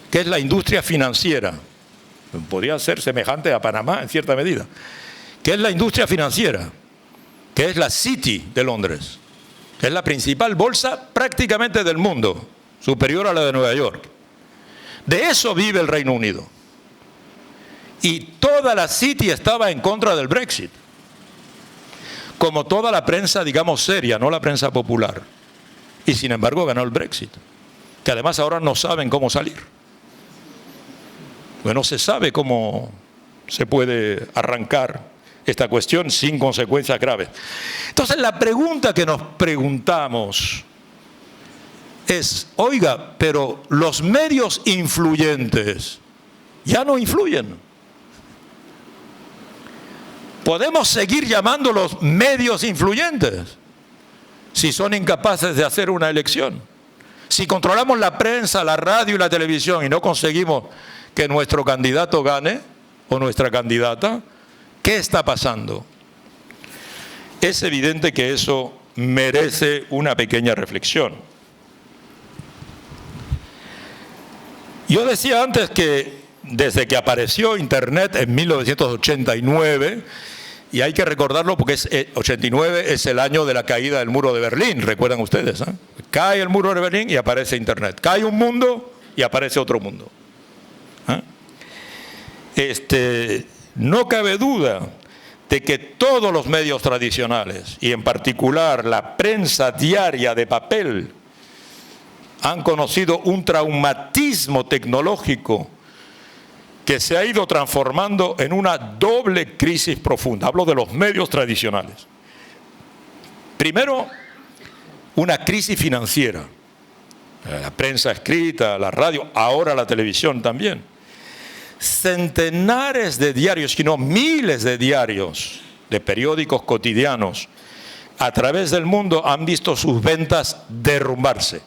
que es la industria financiera. Podría ser semejante a Panamá en cierta medida, que es la industria financiera, que es la City de Londres, que es la principal bolsa prácticamente del mundo, superior a la de Nueva York. De eso vive el Reino Unido. Y toda la City estaba en contra del Brexit, como toda la prensa, digamos, seria, no la prensa popular. Y sin embargo ganó el Brexit, que además ahora no saben cómo salir. Bueno, se sabe cómo se puede arrancar esta cuestión sin consecuencias graves. Entonces la pregunta que nos preguntamos es, oiga, pero los medios influyentes ya no influyen. ¿Podemos seguir llamándolos medios influyentes si son incapaces de hacer una elección? Si controlamos la prensa, la radio y la televisión y no conseguimos que nuestro candidato gane o nuestra candidata, ¿qué está pasando? Es evidente que eso merece una pequeña reflexión. Yo decía antes que desde que apareció Internet en 1989, y hay que recordarlo porque 89 es el año de la caída del muro de Berlín, recuerdan ustedes, ¿eh? Cae el muro de Berlín y aparece Internet. Cae un mundo y aparece otro mundo. No cabe duda de que todos los medios tradicionales, y en particular la prensa diaria de papel, han conocido un traumatismo tecnológico que se ha ido transformando en una doble crisis profunda. Hablo de los medios tradicionales. Primero, una crisis financiera. La prensa escrita, la radio, ahora la televisión también. Centenares de diarios, sino miles de diarios, de periódicos cotidianos, a través del mundo han visto sus ventas derrumbarse.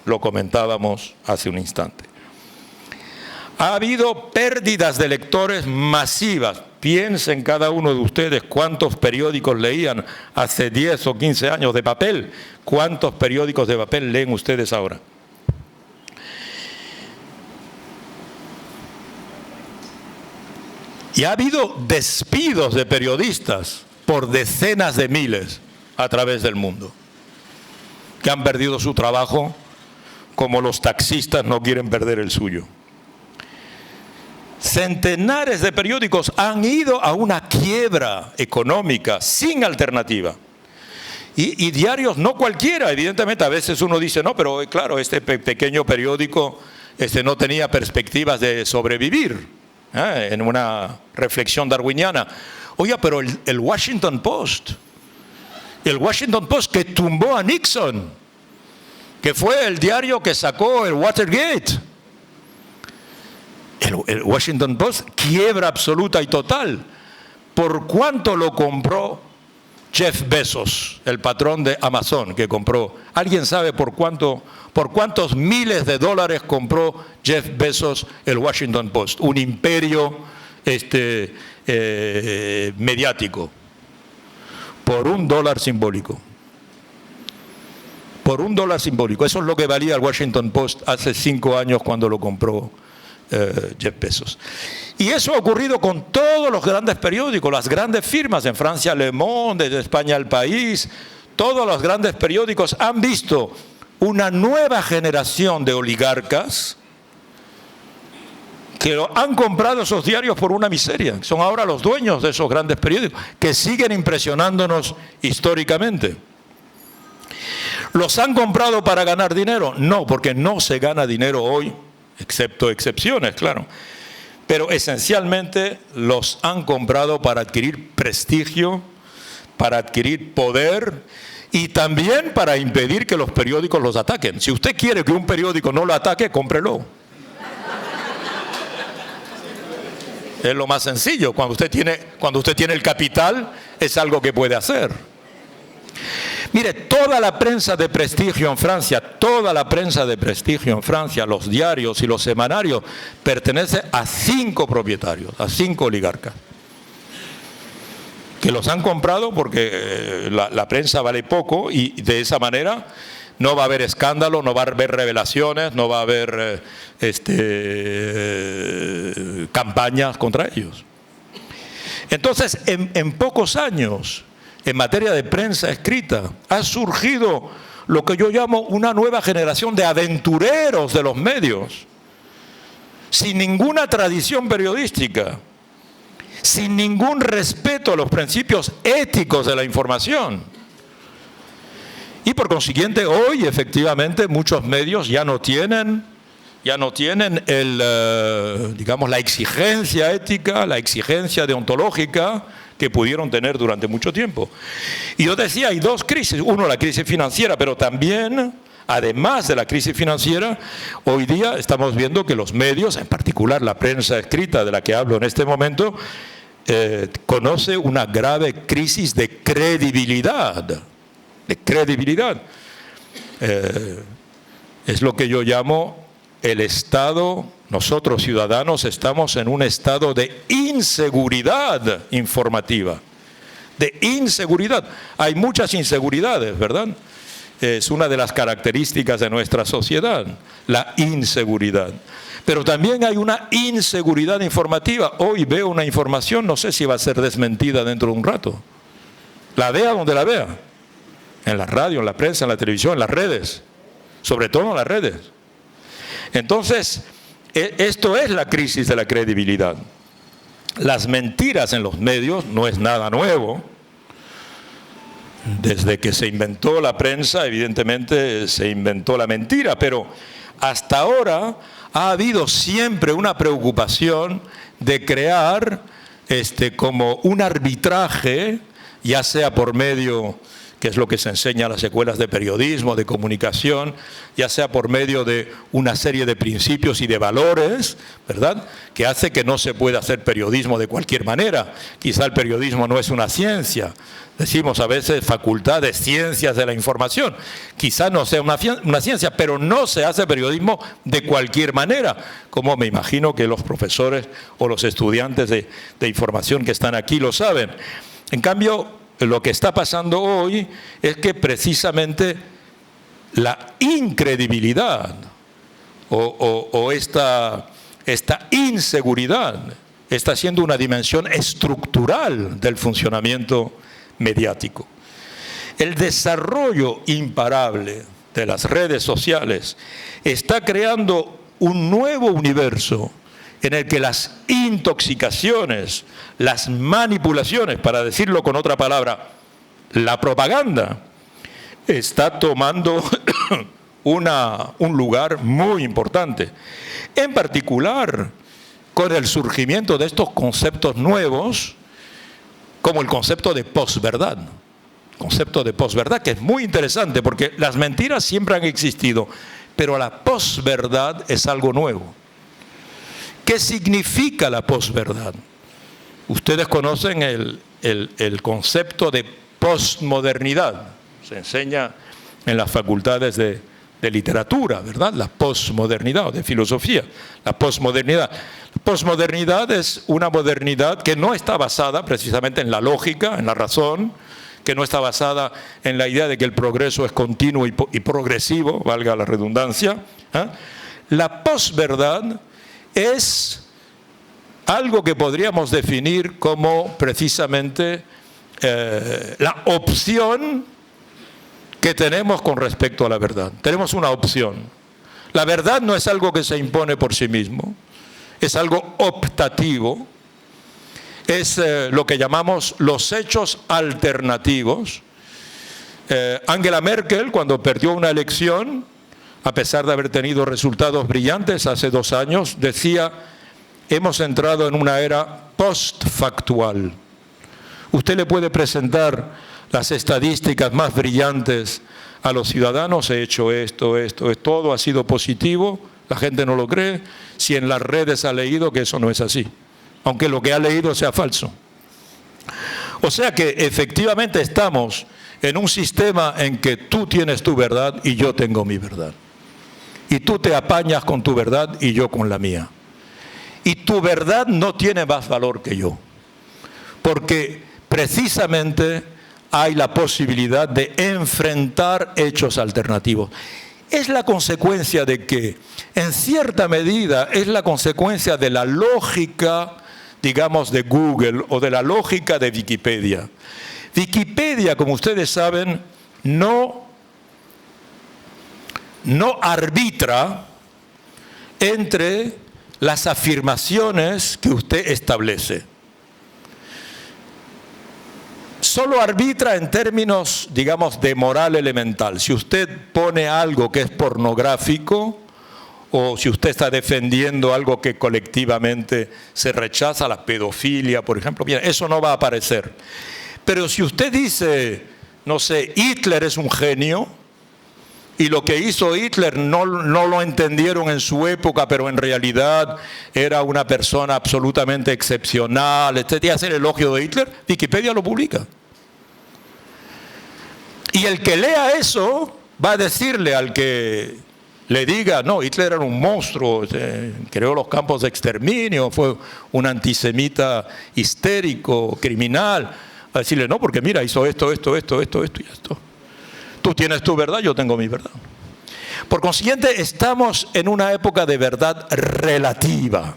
Lo comentábamos hace un instante. Ha habido pérdidas de lectores masivas. Piensen cada uno de ustedes cuántos periódicos leían hace 10 o 15 años de papel. ¿Cuántos periódicos de papel leen ustedes ahora? Y ha habido despidos de periodistas por decenas de miles a través del mundo, que han perdido su trabajo como los taxistas no quieren perder el suyo. Centenares de periódicos han ido a una quiebra económica sin alternativa. Y diarios no cualquiera, evidentemente. A veces uno dice, no, pero claro, este pequeño periódico no tenía perspectivas de sobrevivir, en una reflexión darwiniana. Oiga, pero el Washington Post que tumbó a Nixon, que fue el diario que sacó el Watergate. El Washington Post, quiebra absoluta y total. ¿Por cuánto lo compró Jeff Bezos, el patrón de Amazon que compró? ¿Alguien sabe por cuántos miles de dólares compró Jeff Bezos el Washington Post? Un imperio mediático. Por $1 simbólico. Por $1 simbólico. Eso es lo que valía el Washington Post hace 5 años cuando lo compró Jeff Bezos. Y eso ha ocurrido con todos los grandes periódicos, las grandes firmas. En Francia, Le Monde, en España, El País. Todos los grandes periódicos han visto una nueva generación de oligarcas que han comprado esos diarios por una miseria. Son ahora los dueños de esos grandes periódicos que siguen impresionándonos históricamente. ¿Los han comprado para ganar dinero? No, porque no se gana dinero hoy, excepto excepciones, claro. Pero esencialmente los han comprado para adquirir prestigio, para adquirir poder y también para impedir que los periódicos los ataquen. Si usted quiere que un periódico no lo ataque, cómprelo. Es lo más sencillo. Cuando usted tiene el capital, es algo que puede hacer. Mire, toda la prensa de prestigio en Francia, los diarios y los semanarios, pertenece a 5 propietarios, a 5 oligarcas, que los han comprado porque la prensa vale poco y de esa manera no va a haber escándalo, no va a haber revelaciones, no va a haber campañas contra ellos. Entonces, en pocos años, en materia de prensa escrita, ha surgido lo que yo llamo una nueva generación de aventureros de los medios, sin ninguna tradición periodística, sin ningún respeto a los principios éticos de la información. Y por consiguiente, hoy efectivamente muchos medios ya no tienen ya no tienen digamos, la exigencia ética, la exigencia deontológica que pudieron tener durante mucho tiempo. Y yo decía, hay dos crisis. Uno, la crisis financiera, pero también, además de la crisis financiera, hoy día estamos viendo que los medios, en particular la prensa escrita de la que hablo en este momento, conoce una grave crisis de credibilidad. De credibilidad. Es lo que yo llamo el estado, nosotros ciudadanos estamos en un estado de inseguridad informativa, de inseguridad. Hay muchas inseguridades, ¿verdad? Es una de las características de nuestra sociedad, la inseguridad. Pero también hay una inseguridad informativa. Hoy veo una información, no sé si va a ser desmentida dentro de un rato. La vea donde la vea, en la radio, en la prensa, en la televisión, en las redes, sobre todo en las redes. Entonces, esto es la crisis de la credibilidad. Las mentiras en los medios no es nada nuevo. Desde que se inventó la prensa, evidentemente se inventó la mentira, pero hasta ahora ha habido siempre una preocupación de crear como un arbitraje, ya sea por medio, que es lo que se enseña en las escuelas de periodismo, de comunicación, ya sea por medio de una serie de principios y de valores, ¿verdad?, que hace que no se pueda hacer periodismo de cualquier manera. Quizá el periodismo no es una ciencia. Decimos a veces facultad de ciencias de la información. Quizá no sea una ciencia, pero no se hace periodismo de cualquier manera, como me imagino que los profesores o los estudiantes de información que están aquí lo saben. En cambio, lo que está pasando hoy es que precisamente la incredibilidad o esta inseguridad está siendo una dimensión estructural del funcionamiento mediático. El desarrollo imparable de las redes sociales está creando un nuevo universo en el que las intoxicaciones, las manipulaciones, para decirlo con otra palabra, la propaganda, está tomando un lugar muy importante. En particular, con el surgimiento de estos conceptos nuevos, como el concepto de posverdad. Concepto de posverdad, que es muy interesante, porque las mentiras siempre han existido, pero la posverdad es algo nuevo. ¿Qué significa la posverdad? Ustedes conocen el concepto de posmodernidad. Se enseña en las facultades de literatura, ¿verdad? La posmodernidad, o de filosofía. La posmodernidad. La posmodernidad es una modernidad que no está basada precisamente en la lógica, en la razón, que no está basada en la idea de que el progreso es continuo y progresivo, valga la redundancia. La posverdad es algo que podríamos definir como precisamente la opción que tenemos con respecto a la verdad. Tenemos una opción. La verdad no es algo que se impone por sí mismo, es algo optativo, es lo que llamamos los hechos alternativos. Angela Merkel, cuando perdió una elección, a pesar de haber tenido resultados brillantes hace 2 años, decía: hemos entrado en una era postfactual. Usted le puede presentar las estadísticas más brillantes a los ciudadanos: he hecho esto, todo ha sido positivo, la gente no lo cree, si en las redes ha leído que eso no es así, aunque lo que ha leído sea falso. O sea que efectivamente estamos en un sistema en que tú tienes tu verdad y yo tengo mi verdad. Y tú te apañas con tu verdad y yo con la mía. Y tu verdad no tiene más valor que yo. Porque precisamente hay la posibilidad de enfrentar hechos alternativos. Es la consecuencia de que, en cierta medida, es la consecuencia de la lógica, digamos, de Google o de la lógica de Wikipedia. Wikipedia, como ustedes saben, no arbitra entre las afirmaciones que usted establece. Solo arbitra en términos, digamos, de moral elemental. Si usted pone algo que es pornográfico o si usted está defendiendo algo que colectivamente se rechaza, la pedofilia, por ejemplo, bien, eso no va a aparecer. Pero si usted dice, no sé, Hitler es un genio, y lo que hizo Hitler no lo entendieron en su época, pero en realidad era una persona absolutamente excepcional, etc. Hacer elogio de Hitler, Wikipedia lo publica. Y el que lea eso va a decirle al que le diga, no, Hitler era un monstruo, creó los campos de exterminio, fue un antisemita histérico, criminal, a decirle, no, porque mira, hizo esto y esto. Tú tienes tu verdad, yo tengo mi verdad. Por consiguiente, estamos en una época de verdad relativa,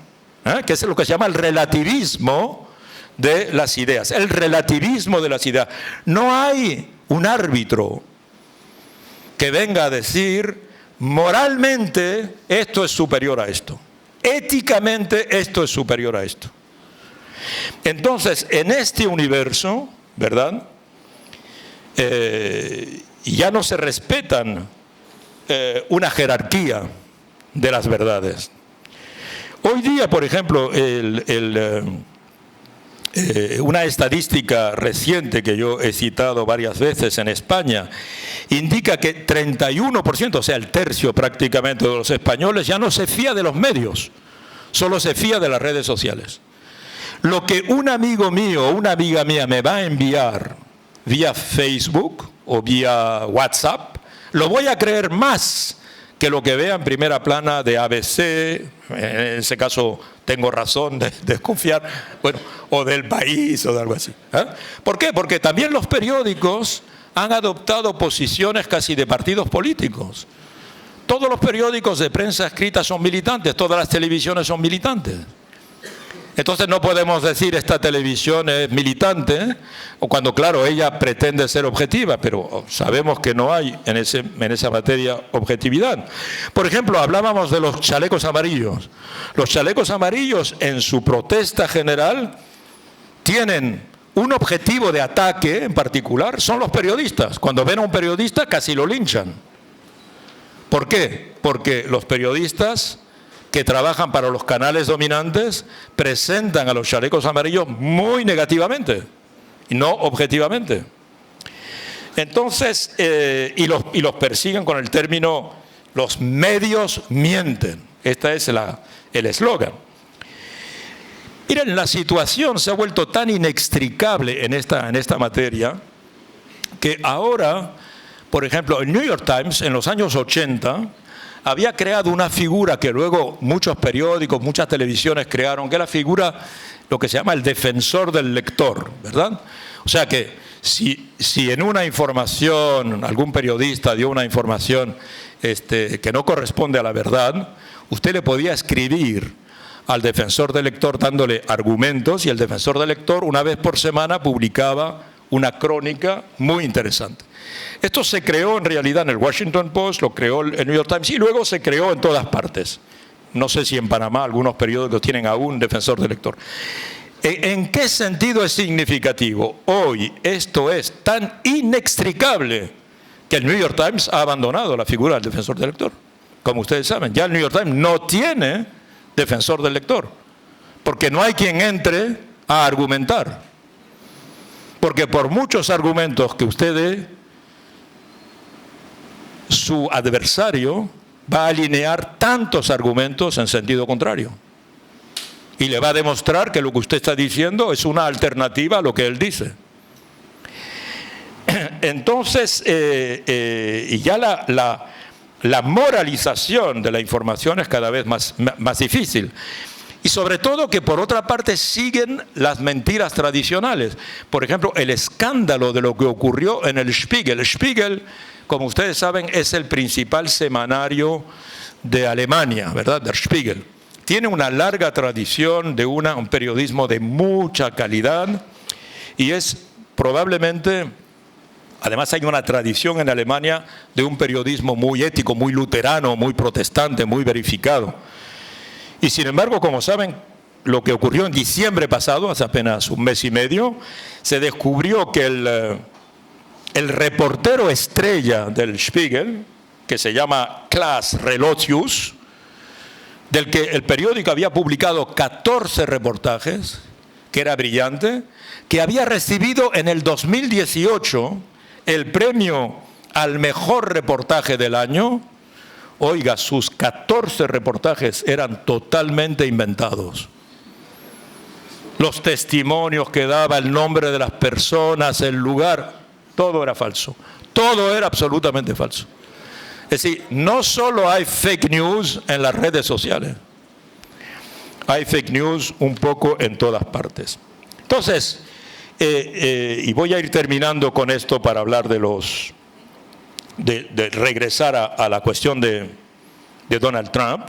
que es lo que se llama el relativismo de las ideas. El relativismo de las ideas. No hay un árbitro que venga a decir, moralmente esto es superior a esto. Éticamente esto es superior a esto. Entonces, en este universo, ¿verdad?, ya no se respetan una jerarquía de las verdades. Hoy día, por ejemplo, una estadística reciente que yo he citado varias veces en España indica que 31%, o sea, el tercio prácticamente de los españoles ya no se fía de los medios, solo se fía de las redes sociales. Lo que un amigo mío o una amiga mía me va a enviar vía Facebook o vía WhatsApp, lo voy a creer más que lo que vea en primera plana de ABC, en ese caso tengo razón de desconfiar, bueno, o del País o de algo así. ¿Por qué? Porque también los periódicos han adoptado posiciones casi de partidos políticos. Todos los periódicos de prensa escrita son militantes, todas las televisiones son militantes. Entonces no podemos decir esta televisión es militante, o cuando claro, ella pretende ser objetiva, pero sabemos que no hay en esa materia objetividad. Por ejemplo, hablábamos de los chalecos amarillos. Los chalecos amarillos en su protesta general tienen un objetivo de ataque en particular, son los periodistas. Cuando ven a un periodista casi lo linchan. ¿Por qué? Porque los periodistas que trabajan para los canales dominantes presentan a los chalecos amarillos muy negativamente y no objetivamente. Entonces, y los persiguen con el término los medios mienten. Este es el eslogan. Miren, la situación se ha vuelto tan inextricable en esta materia que ahora, por ejemplo, el New York Times en los años 80 había creado una figura que luego muchos periódicos, muchas televisiones crearon, que es la figura, lo que se llama el defensor del lector, ¿verdad? O sea que si en una información, algún periodista dio una información que no corresponde a la verdad, usted le podía escribir al defensor del lector dándole argumentos, y el defensor del lector una vez por semana publicaba una crónica muy interesante. Esto se creó en realidad en el Washington Post, lo creó el New York Times y luego se creó en todas partes. No sé si en Panamá algunos periódicos tienen aún defensor del lector. ¿En qué sentido es significativo? Hoy esto es tan inextricable que el New York Times ha abandonado la figura del defensor del lector. Como ustedes saben, ya el New York Times no tiene defensor del lector, porque no hay quien entre a argumentar. Porque por muchos argumentos que usted dé, su adversario va a alinear tantos argumentos en sentido contrario. Y le va a demostrar que lo que usted está diciendo es una alternativa a lo que él dice. Entonces, y ya la moralización de la información es cada vez más difícil. Y sobre todo que por otra parte siguen las mentiras tradicionales. Por ejemplo, el escándalo de lo que ocurrió en el Spiegel. El Spiegel, como ustedes saben, es el principal semanario de Alemania, ¿verdad? Der Spiegel. Tiene una larga tradición de un periodismo de mucha calidad y es probablemente, además hay una tradición en Alemania de un periodismo muy ético, muy luterano, muy protestante, muy verificado. Y sin embargo, como saben, lo que ocurrió en diciembre pasado, hace apenas un mes y medio, se descubrió que el reportero estrella del Spiegel, que se llama Klaas Relotius, del que el periódico había publicado 14 reportajes, que era brillante, que había recibido en el 2018 el premio al mejor reportaje del año. Oiga, sus 14 reportajes eran totalmente inventados. Los testimonios que daba, el nombre de las personas, el lugar, todo era falso. Todo era absolutamente falso. Es decir, no solo hay fake news en las redes sociales, hay fake news un poco en todas partes. Entonces, y voy a ir terminando con esto para hablar de regresar a la cuestión de Donald Trump.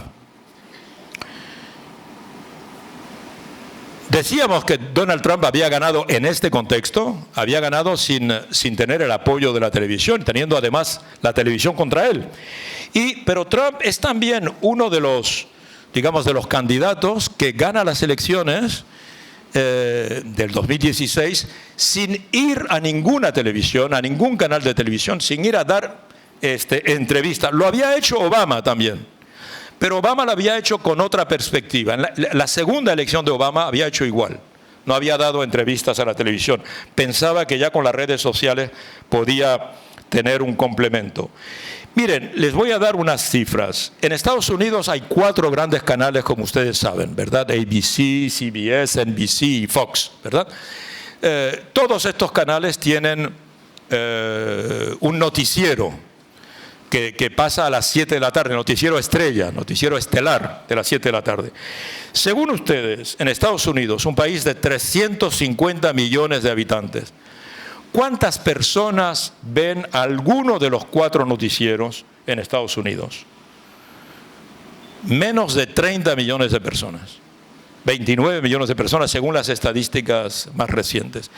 Decíamos que Donald Trump había ganado en este contexto, había ganado sin tener el apoyo de la televisión, teniendo además la televisión contra él. Pero Trump es también uno de los, digamos, de los candidatos que gana las elecciones del 2016 sin ir a ninguna televisión, a ningún canal de televisión, sin ir a dar entrevistas. Lo había hecho Obama también. Pero Obama lo había hecho con otra perspectiva. En la segunda elección de Obama había hecho igual. No había dado entrevistas a la televisión. Pensaba que ya con las redes sociales podía tener un complemento. Miren, les voy a dar unas cifras. En Estados Unidos hay 4 grandes canales, como ustedes saben, ¿verdad? ABC, CBS, NBC y Fox, ¿verdad? Todos estos canales tienen un noticiero que pasa a las 7 de la tarde, noticiero estrella, noticiero estelar de las 7 de la tarde. Según ustedes, en Estados Unidos, un país de 350 millones de habitantes, ¿cuántas personas ven alguno de los 4 noticieros en Estados Unidos? Menos de 30 millones de personas, 29 millones de personas según las estadísticas más recientes.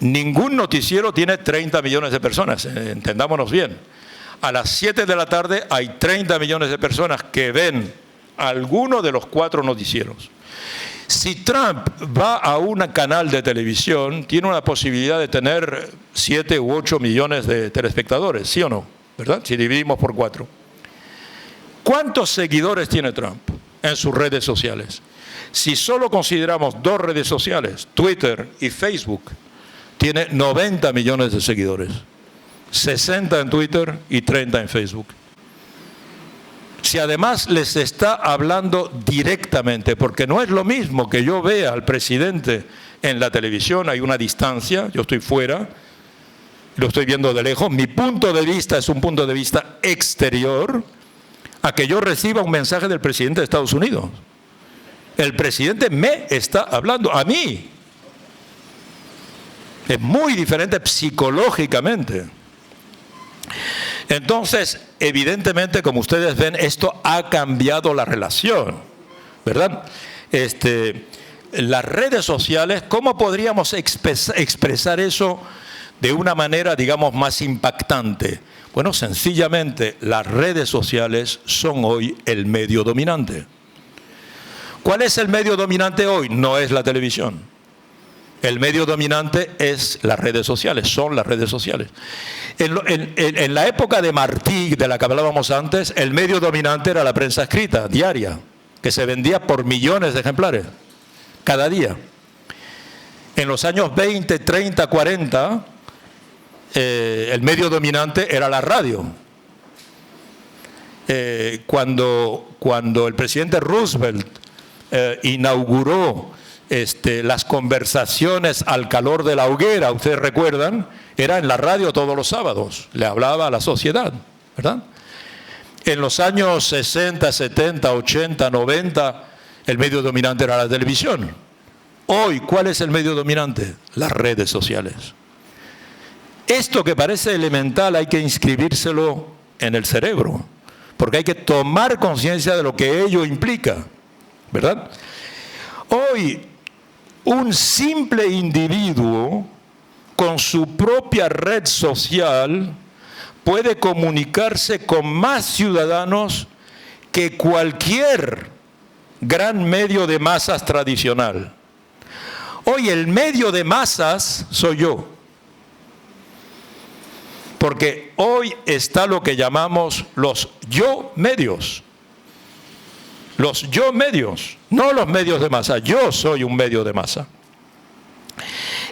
Ningún noticiero tiene 30 millones de personas, entendámonos bien. A las 7 de la tarde hay 30 millones de personas que ven alguno de los 4 noticieros. Si Trump va a un canal de televisión, tiene una posibilidad de tener 7 u 8 millones de telespectadores, ¿sí o no? ¿Verdad? Si dividimos por 4. ¿Cuántos seguidores tiene Trump en sus redes sociales? Si solo consideramos 2 redes sociales, Twitter y Facebook, tiene 90 millones de seguidores, 60 en Twitter y 30 en Facebook. Si además les está hablando directamente, porque no es lo mismo que yo vea al presidente en la televisión, hay una distancia, yo estoy fuera, lo estoy viendo de lejos, mi punto de vista es un punto de vista exterior, a que yo reciba un mensaje del presidente de Estados Unidos. El presidente me está hablando a mí. Es muy diferente psicológicamente. Entonces, evidentemente, como ustedes ven, esto ha cambiado la relación, ¿verdad? Las redes sociales, ¿cómo podríamos expresar eso de una manera, digamos, más impactante? Bueno, sencillamente, las redes sociales son hoy el medio dominante. ¿Cuál es el medio dominante hoy? No es la televisión. El medio dominante es las redes sociales, son las redes sociales. En la época de Martí, de la que hablábamos antes, el medio dominante era la prensa escrita, diaria, que se vendía por millones de ejemplares, cada día. En los años 20, 30, 40, el medio dominante era la radio. Cuando el presidente Roosevelt inauguró las conversaciones al calor de la hoguera, ustedes recuerdan, era en la radio todos los sábados, le hablaba a la sociedad, ¿verdad? En los años 60, 70, 80, 90, el medio dominante era la televisión. Hoy, ¿cuál es el medio dominante? Las redes sociales. Esto que parece elemental hay que inscribírselo en el cerebro, porque hay que tomar conciencia de lo que ello implica, ¿verdad? Hoy, un simple individuo con su propia red social puede comunicarse con más ciudadanos que cualquier gran medio de masas tradicional. Hoy el medio de masas soy yo, porque hoy está lo que llamamos los yo medios. Los yo medios, no los medios de masa. Yo soy un medio de masa.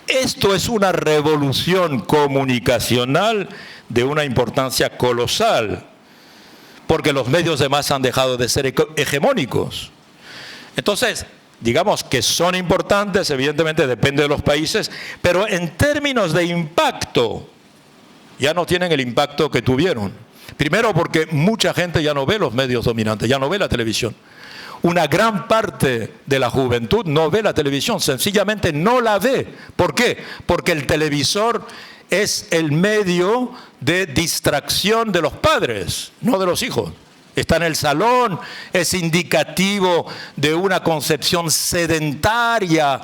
Esto es una revolución comunicacional de una importancia colosal, porque los medios de masa han dejado de ser hegemónicos. Entonces, digamos que son importantes, evidentemente depende de los países, pero en términos de impacto, ya no tienen el impacto que tuvieron. Primero porque mucha gente ya no ve los medios dominantes, ya no ve la televisión. Una gran parte de la juventud no ve la televisión, sencillamente no la ve. ¿Por qué? Porque el televisor es el medio de distracción de los padres, no de los hijos. Está en el salón, es indicativo de una concepción sedentaria,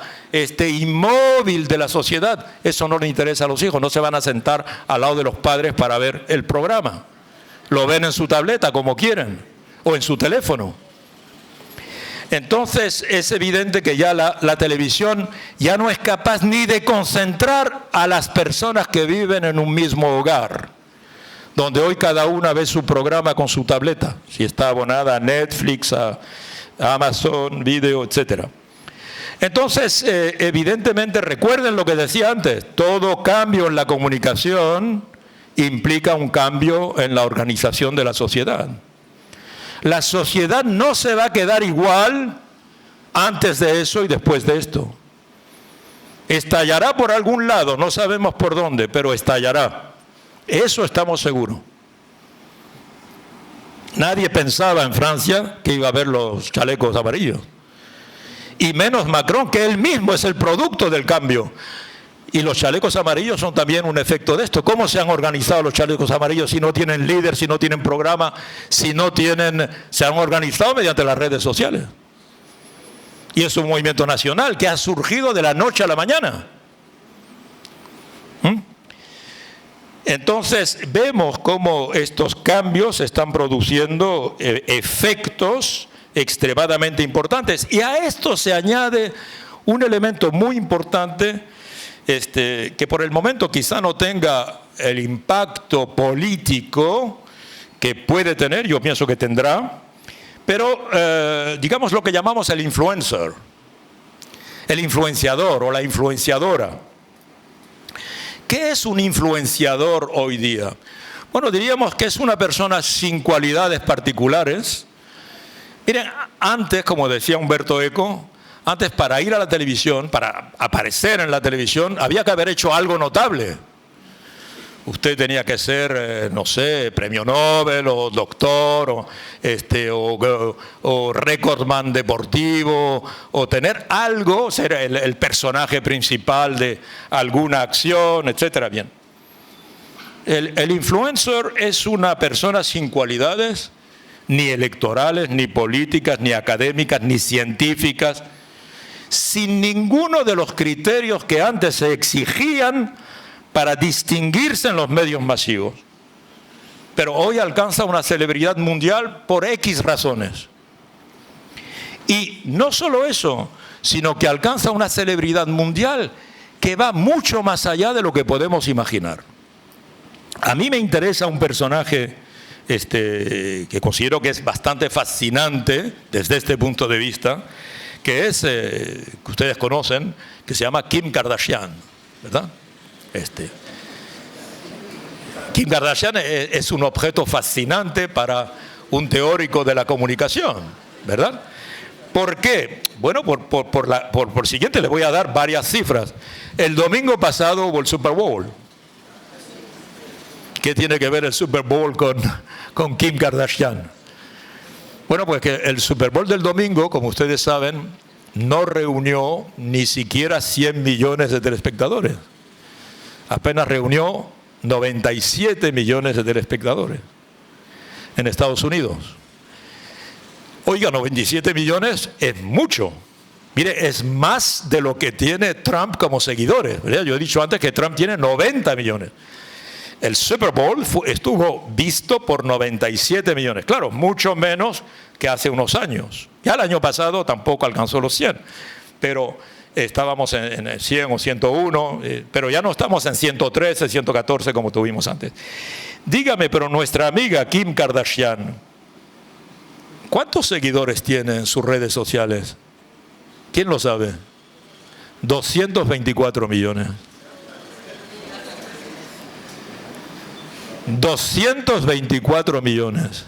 inmóvil de la sociedad. Eso no le interesa a los hijos, no se van a sentar al lado de los padres para ver el programa. Lo ven en su tableta como quieren, o en su teléfono. Entonces es evidente que ya la televisión ya no es capaz ni de concentrar a las personas que viven en un mismo hogar, donde hoy cada una ve su programa con su tableta, si está abonada a Netflix, a Amazon Video, etc. Entonces, evidentemente, recuerden lo que decía antes, todo cambio en la comunicación implica un cambio en la organización de la sociedad. La sociedad no se va a quedar igual antes de eso y después de esto. Estallará por algún lado, no sabemos por dónde, pero estallará. Eso estamos seguros. Nadie pensaba en Francia que iba a haber los chalecos amarillos. Y menos Macron, que él mismo es el producto del cambio. Y los chalecos amarillos son también un efecto de esto. ¿Cómo se han organizado los chalecos amarillos si no tienen líder, si no tienen programa, se han organizado mediante las redes sociales? Y es un movimiento nacional que ha surgido de la noche a la mañana. Entonces vemos cómo estos cambios están produciendo efectos extremadamente importantes. Y a esto se añade un elemento muy importante que por el momento quizá no tenga el impacto político que puede tener, yo pienso que tendrá, pero digamos lo que llamamos el influencer, el influenciador o la influenciadora. ¿Qué es un influenciador hoy día? Bueno, diríamos que es una persona sin cualidades particulares. Miren, antes, como decía Humberto Eco, antes para ir a la televisión, para aparecer en la televisión, había que haber hecho algo notable. Usted tenía que ser, no sé, premio Nobel o doctor o recordman deportivo o tener algo, ser el personaje principal de alguna acción, etcétera. Bien. El influencer es una persona sin cualidades, ni electorales, ni políticas, ni académicas, ni científicas, sin ninguno de los criterios que antes se exigían para distinguirse en los medios masivos. Pero hoy alcanza una celebridad mundial por X razones. Y no solo eso, sino que alcanza una celebridad mundial que va mucho más allá de lo que podemos imaginar. A mí me interesa un personaje que considero que es bastante fascinante desde este punto de vista, que es, que ustedes conocen, que se llama Kim Kardashian, ¿verdad? Kim Kardashian es un objeto fascinante para un teórico de la comunicación, ¿verdad? ¿Por qué? Bueno, por siguiente, les voy a dar varias cifras. El domingo pasado hubo el Super Bowl. ¿Qué tiene que ver el Super Bowl con Kim Kardashian? Bueno, pues que el Super Bowl del domingo, como ustedes saben, no reunió ni siquiera 100 millones de telespectadores. Apenas reunió 97 millones de telespectadores en Estados Unidos. Oiga, 97 millones es mucho. Mire, es más de lo que tiene Trump como seguidores, ¿verdad? Yo he dicho antes que Trump tiene 90 millones. El Super Bowl estuvo visto por 97 millones. Claro, mucho menos que hace unos años. Ya el año pasado tampoco alcanzó los 100, pero estábamos en 100 o 101, pero ya no estamos en 113, 114 como tuvimos antes. Dígame, pero nuestra amiga Kim Kardashian, ¿Cuántos seguidores tiene en sus redes sociales? ¿Quién lo sabe? 224 millones. 224 millones.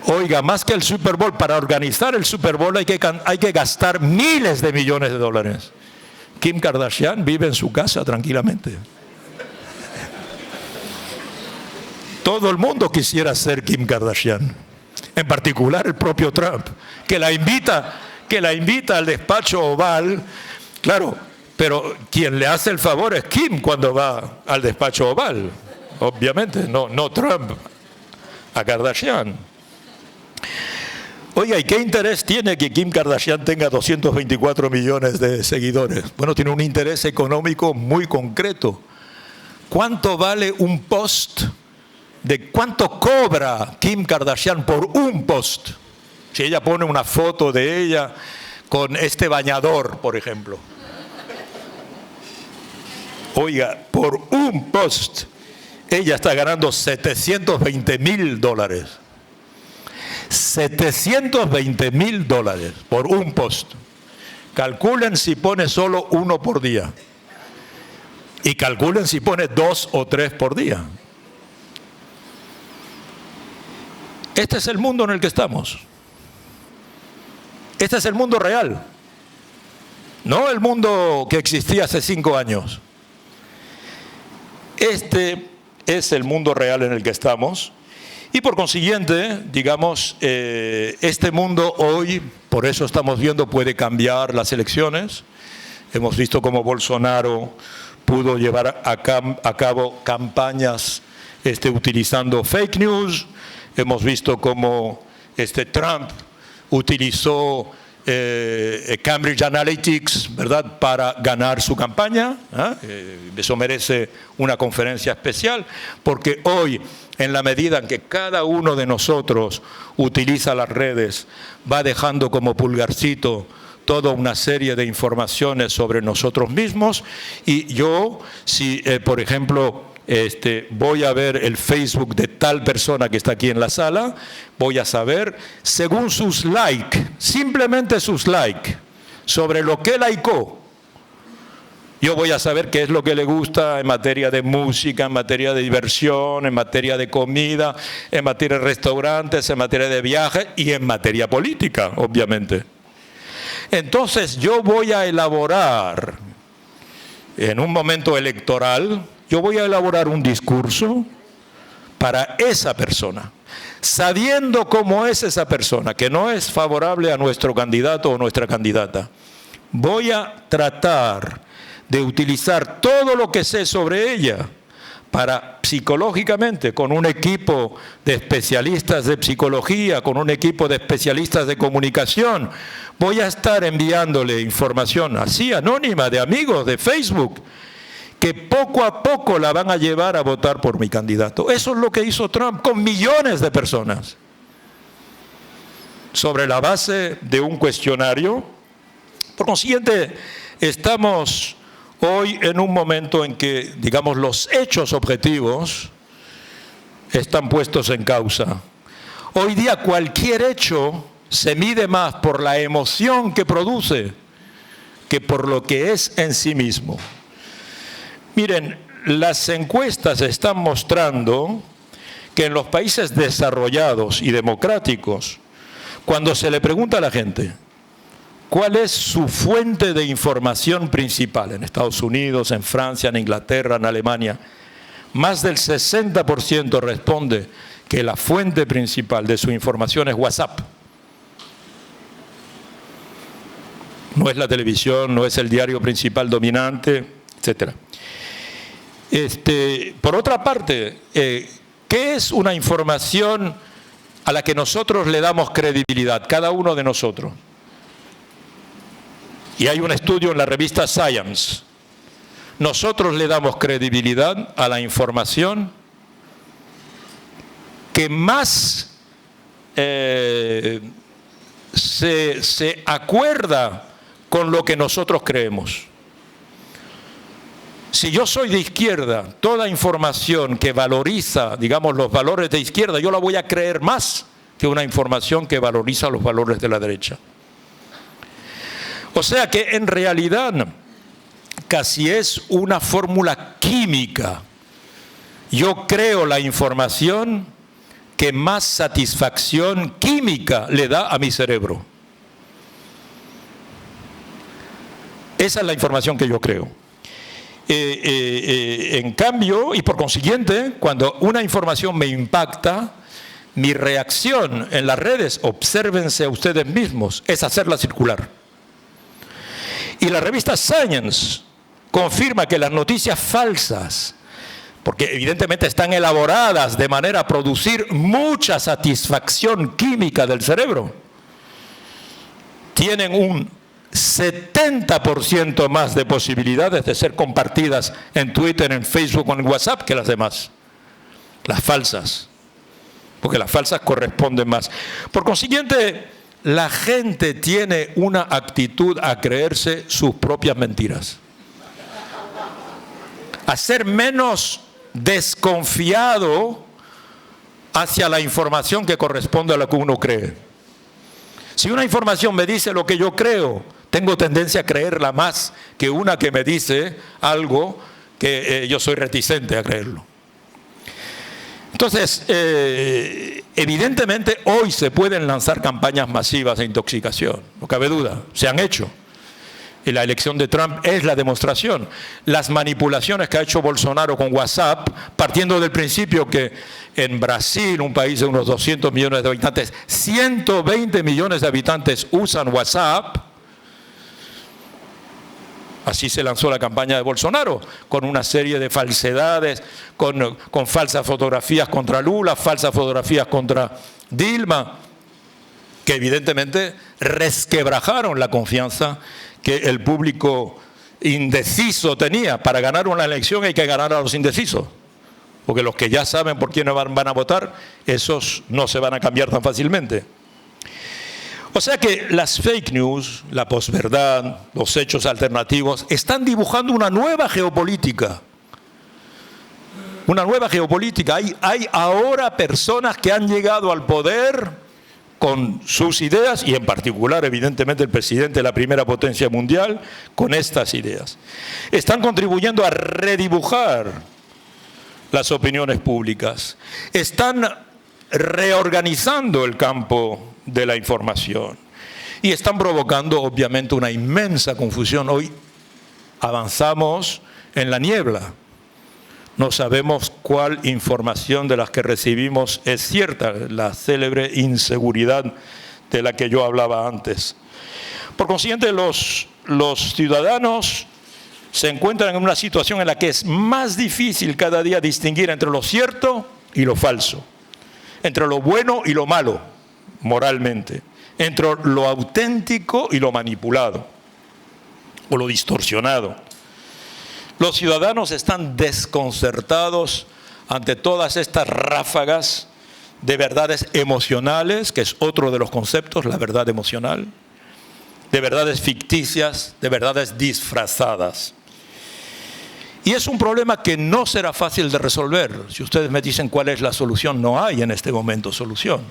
Oiga, más que el Super Bowl, para organizar el Super Bowl hay que gastar miles de millones de dólares. Kim Kardashian vive en su casa tranquilamente. Todo el mundo quisiera ser Kim Kardashian. En particular el propio Trump, que la invita al despacho Oval. Claro, pero quien le hace el favor es Kim cuando va al despacho Oval. Obviamente, no Trump a Kardashian. Oiga, ¿y qué interés tiene que Kim Kardashian tenga 224 millones de seguidores? Bueno, tiene un interés económico muy concreto. ¿Cuánto vale un post? ¿De cuánto cobra Kim Kardashian por un post? Si ella pone una foto de ella con este bañador, por ejemplo. Oiga, por un post, ella está ganando $720,000. $720,000 por un post. Calculen si pone solo uno por día. Y calculen si pone 2 o 3 por día. Este es el mundo en el que estamos. Este es el mundo real. No el mundo que existía hace 5 años. Este es el mundo real en el que estamos. Y por consiguiente, digamos, este mundo hoy, por eso estamos viendo, puede cambiar las elecciones. Hemos visto cómo Bolsonaro pudo llevar a cabo campañas utilizando fake news. Hemos visto cómo Trump utilizó Cambridge Analytics, ¿verdad?, para ganar su campaña. Eso merece una conferencia especial, porque hoy, en la medida en que cada uno de nosotros utiliza las redes, va dejando como pulgarcito toda una serie de informaciones sobre nosotros mismos. Y yo, si por ejemplo voy a ver el Facebook de tal persona que está aquí en la sala, voy a saber, según sus likes, simplemente sus likes, sobre lo que likeó, yo voy a saber qué es lo que le gusta en materia de música, en materia de diversión, en materia de comida, en materia de restaurantes, en materia de viajes y en materia política, obviamente. Entonces yo voy a elaborar, en un momento electoral, yo voy a elaborar un discurso para esa persona, sabiendo cómo es esa persona, que no es favorable a nuestro candidato o nuestra candidata. Voy a tratar de utilizar todo lo que sé sobre ella para psicológicamente, con un equipo de especialistas de psicología, con un equipo de especialistas de comunicación, voy a estar enviándole información así anónima de amigos de Facebook, que poco a poco la van a llevar a votar por mi candidato. Eso es lo que hizo Trump con millones de personas. Sobre la base de un cuestionario. Por consiguiente, estamos hoy en un momento en que, digamos, los hechos objetivos están puestos en causa. Hoy día cualquier hecho se mide más por la emoción que produce que por lo que es en sí mismo. Miren, las encuestas están mostrando que en los países desarrollados y democráticos, cuando se le pregunta a la gente cuál es su fuente de información principal, en Estados Unidos, en Francia, en Inglaterra, en Alemania, más del 60% responde que la fuente principal de su información es WhatsApp. No es la televisión, no es el diario principal dominante, etc. Por otra parte, ¿qué es una información a la que nosotros le damos credibilidad, cada uno de nosotros? Y hay un estudio en la revista Science. Nosotros le damos credibilidad a la información que más se acuerda con lo que nosotros creemos. Si yo soy de izquierda, toda información que valoriza, digamos, los valores de izquierda, yo la voy a creer más, que una información que valoriza los valores de la derecha. O sea que en realidad casi es una fórmula química. Yo creo la información que más satisfacción química le da a mi cerebro. Esa es la información que yo creo. En cambio, y por consiguiente, cuando una información me impacta, mi reacción en las redes, obsérvense a ustedes mismos, es hacerla circular. Y la revista Science confirma que las noticias falsas, porque evidentemente están elaboradas de manera a producir mucha satisfacción química del cerebro, tienen un 70% más de posibilidades de ser compartidas en Twitter, en Facebook o en WhatsApp que las demás, las falsas, porque las falsas corresponden más. Por consiguiente, la gente tiene una actitud a creerse sus propias mentiras, a ser menos desconfiado hacia la información que corresponde a lo que uno cree. Si una información me dice lo que yo creo, tengo tendencia a creerla más que una que me dice algo que yo soy reticente a creerlo. Entonces, evidentemente hoy se pueden lanzar campañas masivas de intoxicación, no cabe duda, se han hecho. Y la elección de Trump es la demostración. Las manipulaciones que ha hecho Bolsonaro con WhatsApp, partiendo del principio que en Brasil, un país de unos 200 millones de habitantes, 120 millones de habitantes usan WhatsApp. Así se lanzó la campaña de Bolsonaro, con una serie de falsedades, con falsas fotografías contra Lula, falsas fotografías contra Dilma, que evidentemente resquebrajaron la confianza que el público indeciso tenía. Para ganar una elección hay que ganar a los indecisos, porque los que ya saben por quién van a votar, esos no se van a cambiar tan fácilmente. O sea que las fake news, la posverdad, los hechos alternativos, están dibujando una nueva geopolítica. Una nueva geopolítica. Hay ahora personas que han llegado al poder con sus ideas, y en particular, evidentemente, el presidente de la primera potencia mundial, con estas ideas. Están contribuyendo a redibujar las opiniones públicas. Están reorganizando el campo de la información y están provocando, obviamente, una inmensa confusión. Hoy avanzamos en la niebla. No sabemos cuál información de las que recibimos es cierta, la célebre inseguridad de la que yo hablaba antes. Por consiguiente, los ciudadanos se encuentran en una situación en la que es más difícil cada día distinguir entre lo cierto y lo falso, entre lo bueno y lo malo, moralmente, entre lo auténtico y lo manipulado, o lo distorsionado. Los ciudadanos están desconcertados ante todas estas ráfagas de verdades emocionales, que es otro de los conceptos, la verdad emocional, de verdades ficticias, de verdades disfrazadas. Y es un problema que no será fácil de resolver. Si ustedes me dicen cuál es la solución, no hay en este momento solución.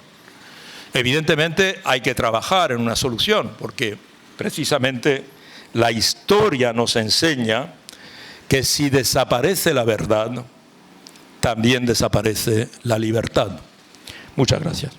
Evidentemente hay que trabajar en una solución, porque precisamente la historia nos enseña que si desaparece la verdad, también desaparece la libertad. Muchas gracias.